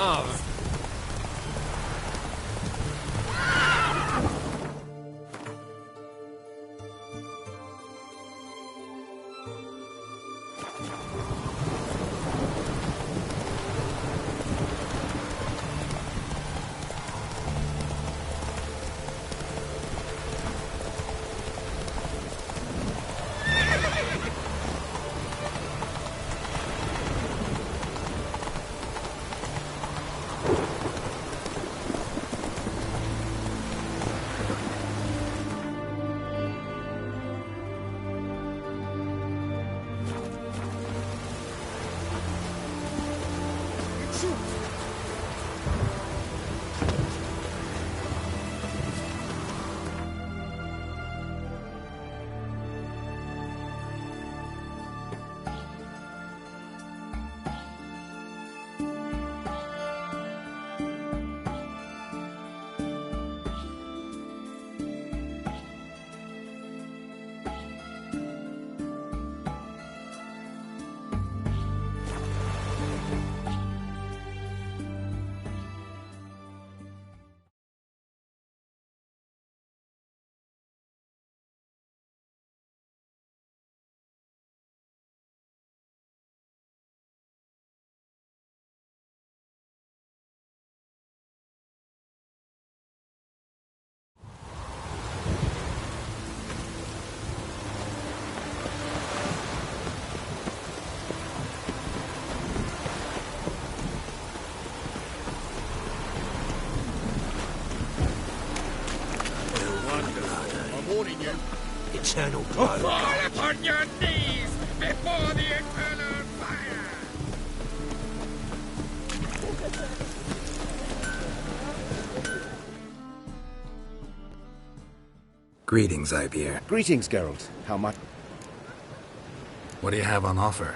of. Eternal blow. Fall upon your knees before the eternal fire! Greetings, Ibeer. Greetings, Geralt. How much? What do you have on offer?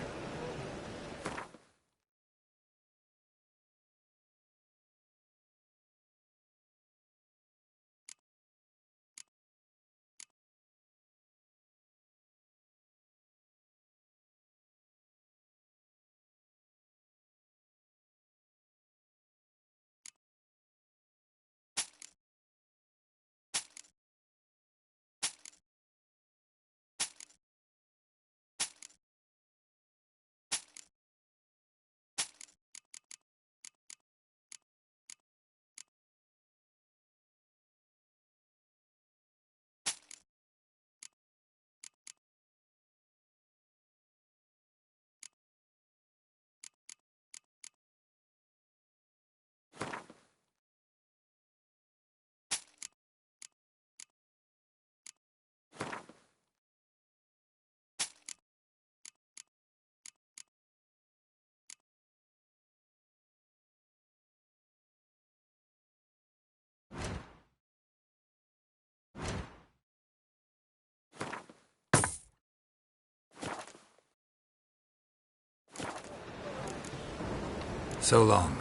So long.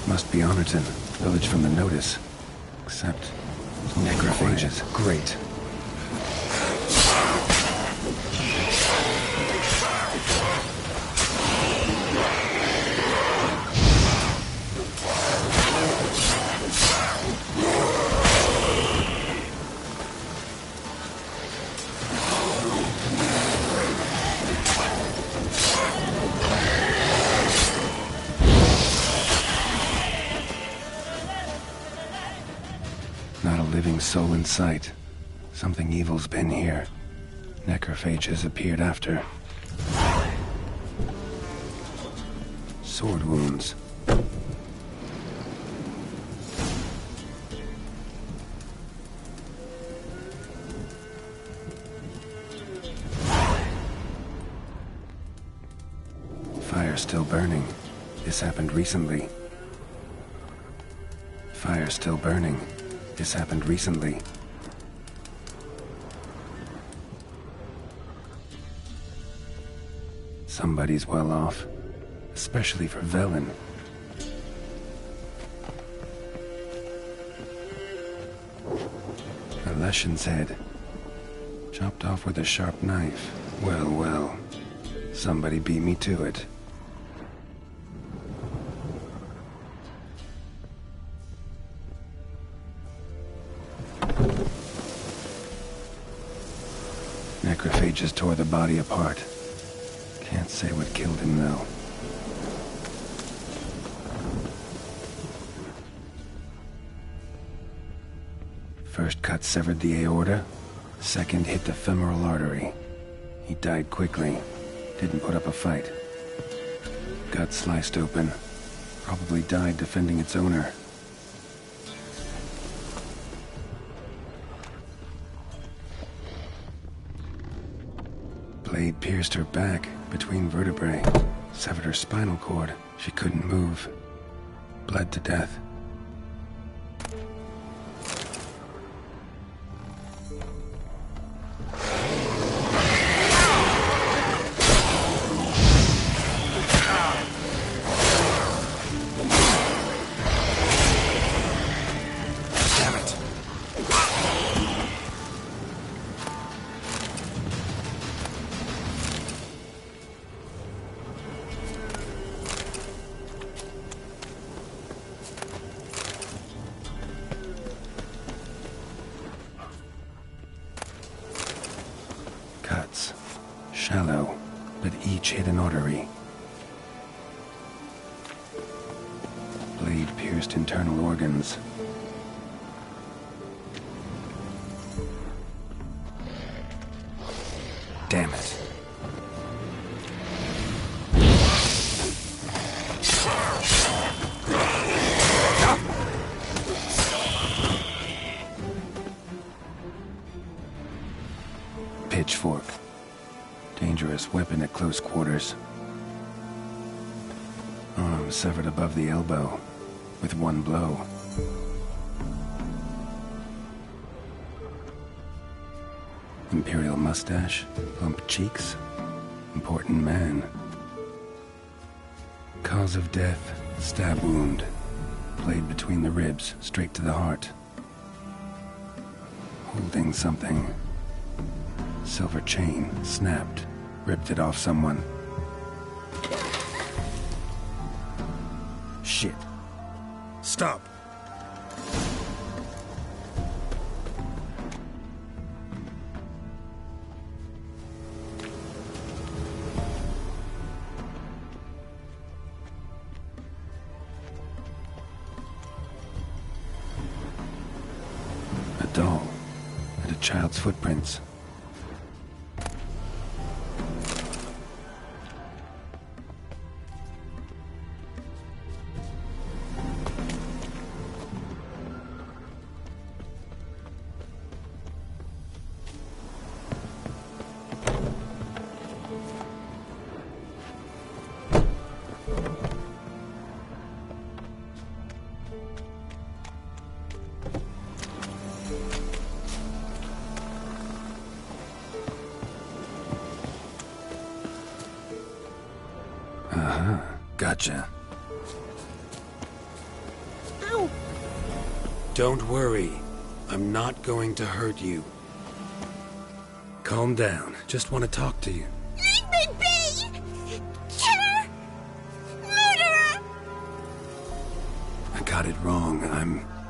Must be Honorton, village from the notice. Except necrophages. Great. Soul in sight. Something evil's been here. Necrophages appeared after. Sword wounds. Fire still burning. This happened recently. Fire still burning. This happened recently. Somebody's well off, especially for Velen. A Leshen's head, chopped off with a sharp knife. Well, well, somebody beat me to it. Necrophages tore the body apart. Can't say what killed him, though. First cut severed the aorta. Second hit the femoral artery. He died quickly. Didn't put up a fight. Gut sliced open. Probably died defending its owner. Blade pierced her back, between vertebrae. Severed her spinal cord. She couldn't move. Bled to death. Shallow, but each hit an artery. Blade pierced internal organs. Damn it. Pitchfork. Dangerous weapon at close quarters. Arm severed above the elbow, with one blow. Imperial mustache, plump cheeks, important man. Cause of death, stab wound. Blade between the ribs, straight to the heart. Holding something. Silver chain, snapped. Ripped it off someone. Shit. Stop. A doll. And a child's footprints. Gotcha. Ow! Don't worry. I'm not going to hurt you. Calm down. Just want to talk to you. Leave me be! Killer! Murderer! I got it wrong.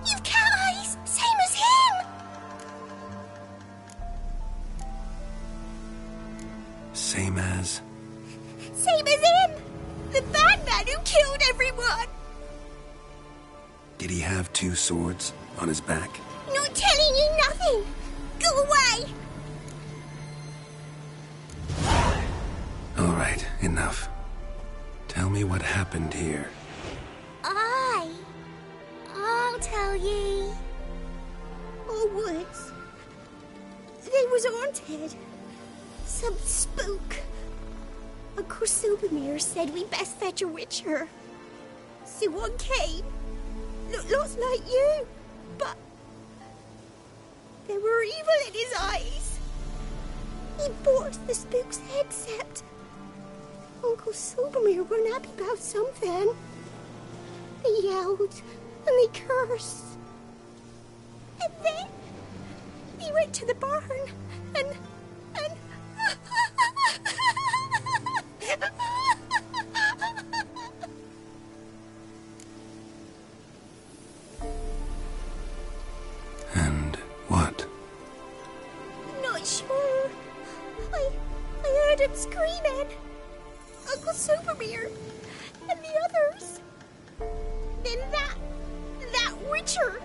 You've cat eyes! Same as him! Same as... Same as him! The bad man who killed everyone! Did he have 2 swords on his back? Not telling you nothing! Go away! All right, enough. Tell me what happened here. I'll tell ye. All woods. They was haunted. Some spook. Uncle Silvermere said we best fetch a witcher. So one came. Looked lots like you, but there were evil in his eyes. He bought the spook's head, except Uncle Silvermere weren't happy about something. They yelled and they cursed. And then he went to the barn and And what? Not sure. I heard him screaming. Uncle Silvermere and the others. Then that witcher,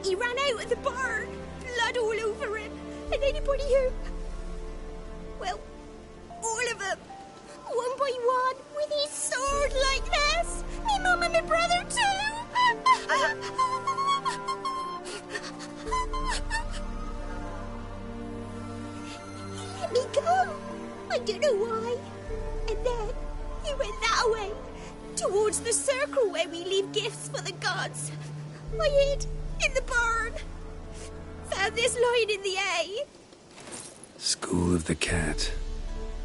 he ran out of the barn, blood all over him, and anybody who... Well, all of them, one by one, with his sword like this. Me mum and my brother too. He let me go. I don't know why. And then he went that way, towards the circle where we leave gifts for the gods. I hid in the barn. Found this lying in the hay. School of the Cat.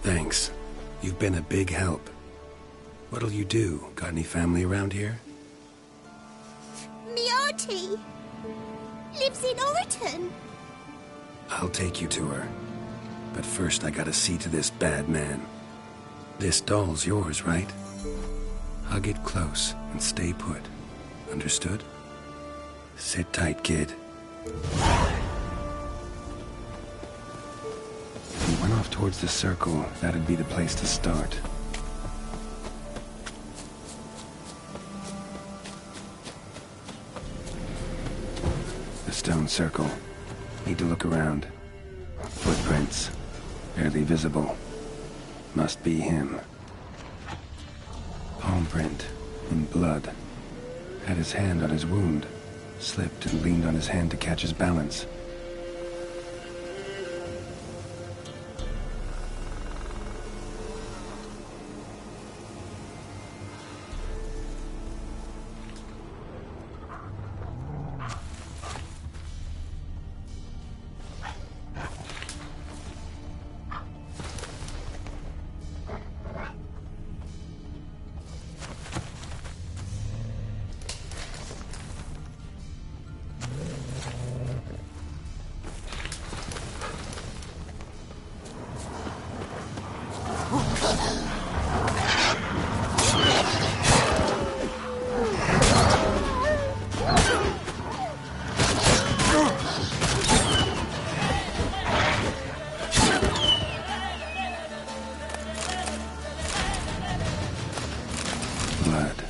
Thanks. You've been a big help. What'll you do? Got any family around here? Me auntie lives in Orton. I'll take you to her. But first I gotta see to this bad man. This doll's yours, right? Hug it close and stay put. Understood? Sit tight, kid. If you went off towards the circle, that'd be the place to start. The stone circle. Need to look around. Footprints. Barely visible. Must be him. Palm print. In blood. Had his hand on his wound. Slipped and leaned on his hand to catch his balance. Blood.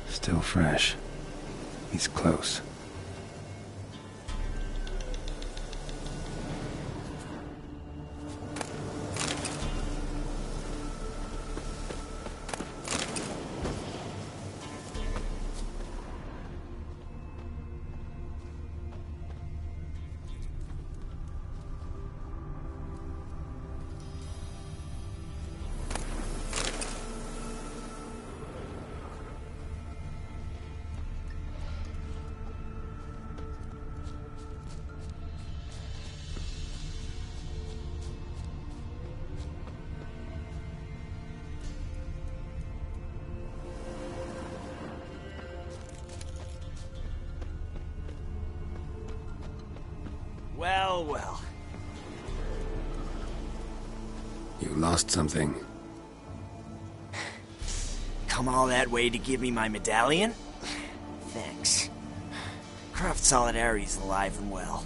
Still fresh. He's close. Well, well. You lost something. Come all that way to give me my medallion? Thanks. Craft Solidarity's alive and well.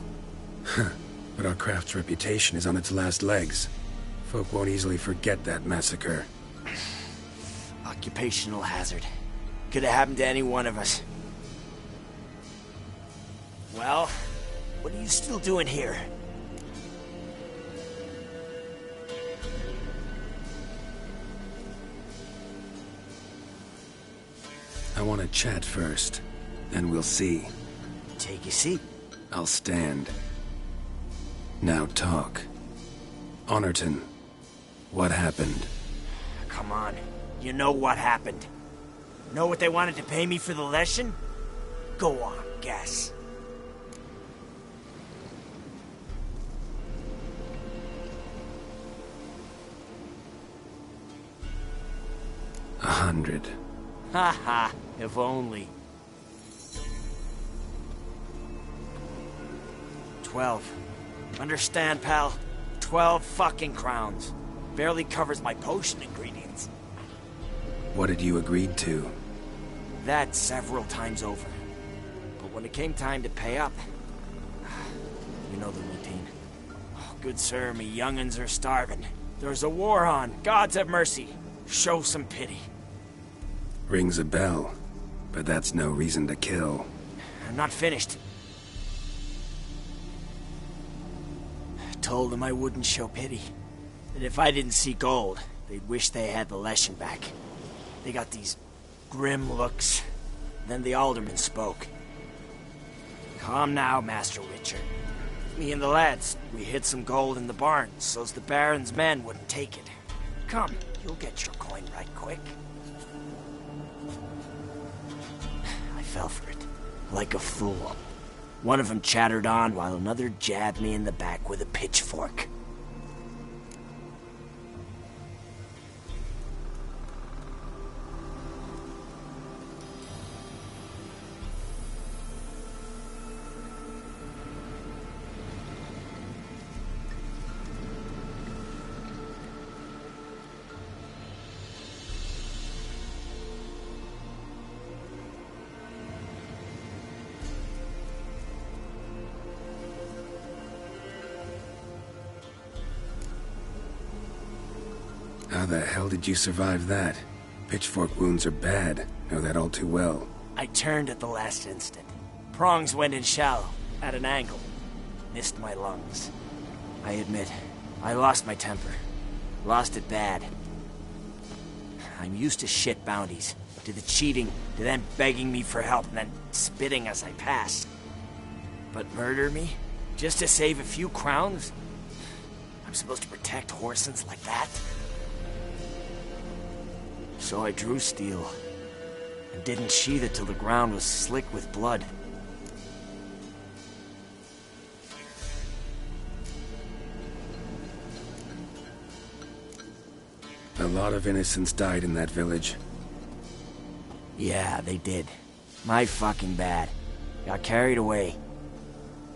But our craft's reputation is on its last legs. Folk won't easily forget that massacre. Occupational hazard. Could have happened to any one of us. Well, what are you still doing here? I want to chat first, then we'll see. Take your seat. I'll stand. Now talk. Honorton, what happened? Come on. You know what happened. Know what they wanted to pay me for the lesson? Go on, guess. $100. Ha ha, if only. 12. Understand, pal? 12 fucking crowns. Barely covers my potion ingredients. What had you agreed to? That several times over. But when it came time to pay up, you know the routine. Oh, good sir, me young'uns are starving. There's a war on. Gods have mercy. Show some pity. Rings a bell, but that's no reason to kill. I'm not finished. Told them I wouldn't show pity. That if I didn't see gold, they'd wish they had the lesson back. They got these grim looks. Then the alderman spoke. Calm now, Master Witcher. Me and the lads, we hid some gold in the barn, so's the Baron's men wouldn't take it. Come, you'll get your coin right quick. I fell for it, like a fool. One of them chattered on while another jabbed me in the back with a pitchfork. How the hell did you survive that? Pitchfork wounds are bad. Know that all too well. I turned at the last instant. Prongs went in shallow, at an angle. Missed my lungs. I admit, I lost my temper. Lost it bad. I'm used to shit bounties, to the cheating, to them begging me for help and then spitting as I pass. But murder me? Just to save a few crowns? I'm supposed to protect Horsens like that? So I drew steel, and didn't sheathe it till the ground was slick with blood. A lot of innocents died in that village. Yeah, they did. My fucking bad. Got carried away.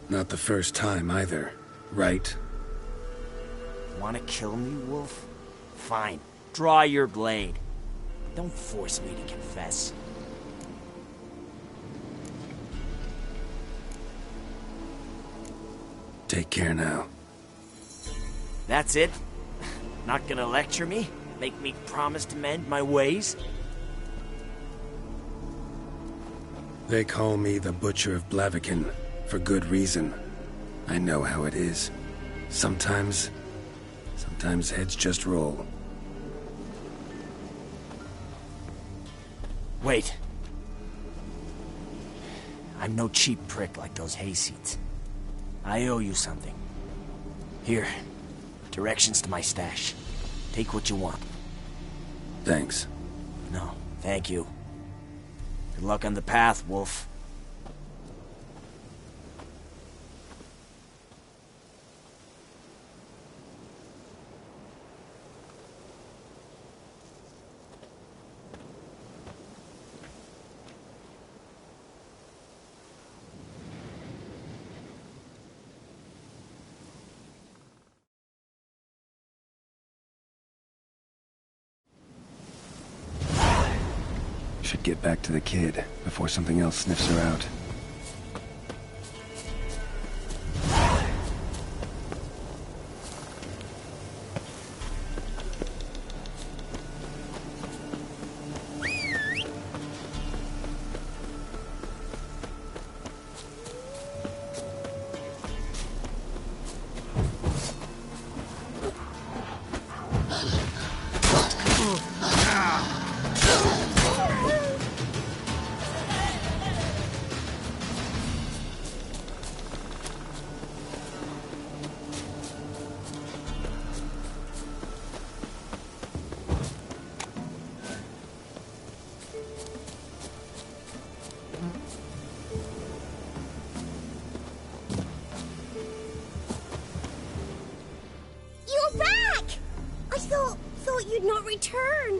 Not the first time either, right? Wanna kill me, Wolf? Fine. Draw your blade. Don't force me to confess. Take care now. That's it? Not gonna lecture me? Make me promise to mend my ways? They call me the Butcher of Blaviken, for good reason. I know how it is. Sometimes heads just roll. Wait. I'm no cheap prick like those hayseeds. I owe you something. Here, directions to my stash. Take what you want. Thanks. No, thank you. Good luck on the path, Wolf. Should get back to the kid before something else sniffs her out. You'd not return.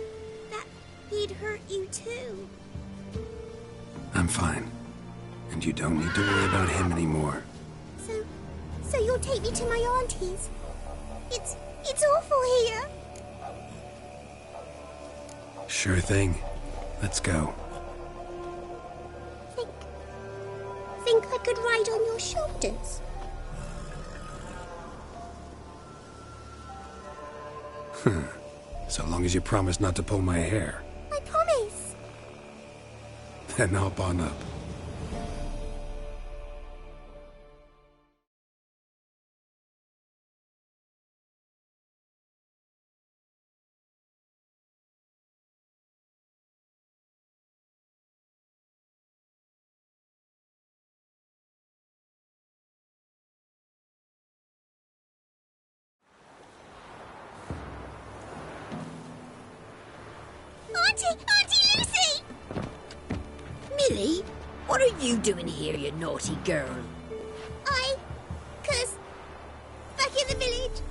That he'd hurt you too. I'm fine. And you don't need to worry about him anymore. So you'll take me to my auntie's? It's awful here. Sure thing. Let's go. Think I could ride on your shoulders? So long as you promise not to pull my hair. I promise. Then hop on up. Auntie Lucy! Millie, what are you doing here, you naughty girl? 'Cause back in the village,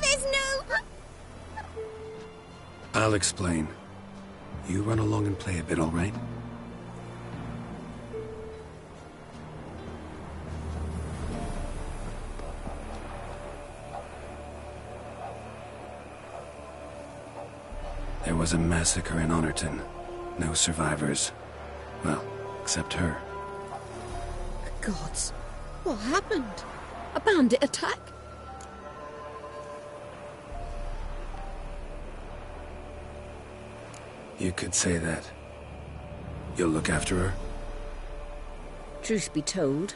there's no... I'll explain. You run along and play a bit, all right? There was a massacre in Honorton. No survivors. Well, except her. The gods. What happened? A bandit attack? You could say that. You'll look after her? Truth be told,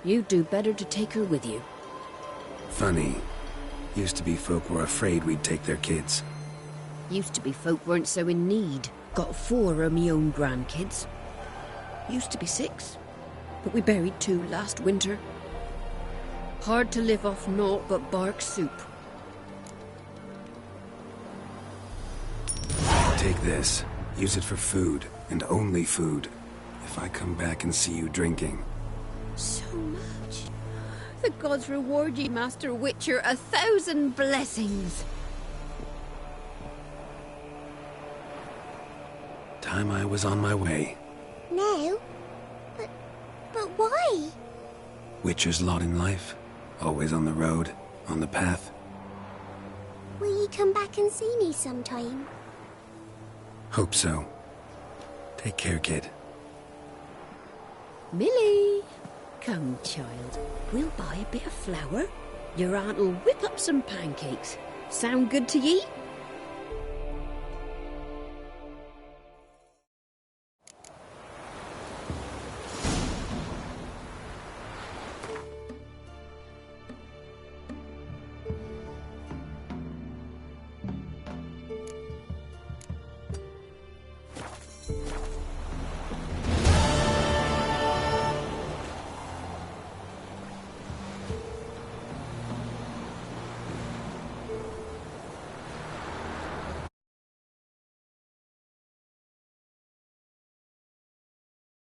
you'd do better to take her with you. Funny. Used to be folk were afraid we'd take their kids. Used to be folk weren't so in need. Got 4 of me own grandkids. Used to be 6, but we buried 2 last winter. Hard to live off naught but bark soup. Take this. Use it for food, and only food. If I come back and see you drinking. So much. The gods reward ye, Master Witcher, 1,000 blessings. Time I was on my way. No? But why? Witcher's lot in life. Always on the road, on the path. Will you come back and see me sometime? Hope so. Take care, kid. Millie! Come, child. We'll buy a bit of flour. Your aunt'll whip up some pancakes. Sound good to ye?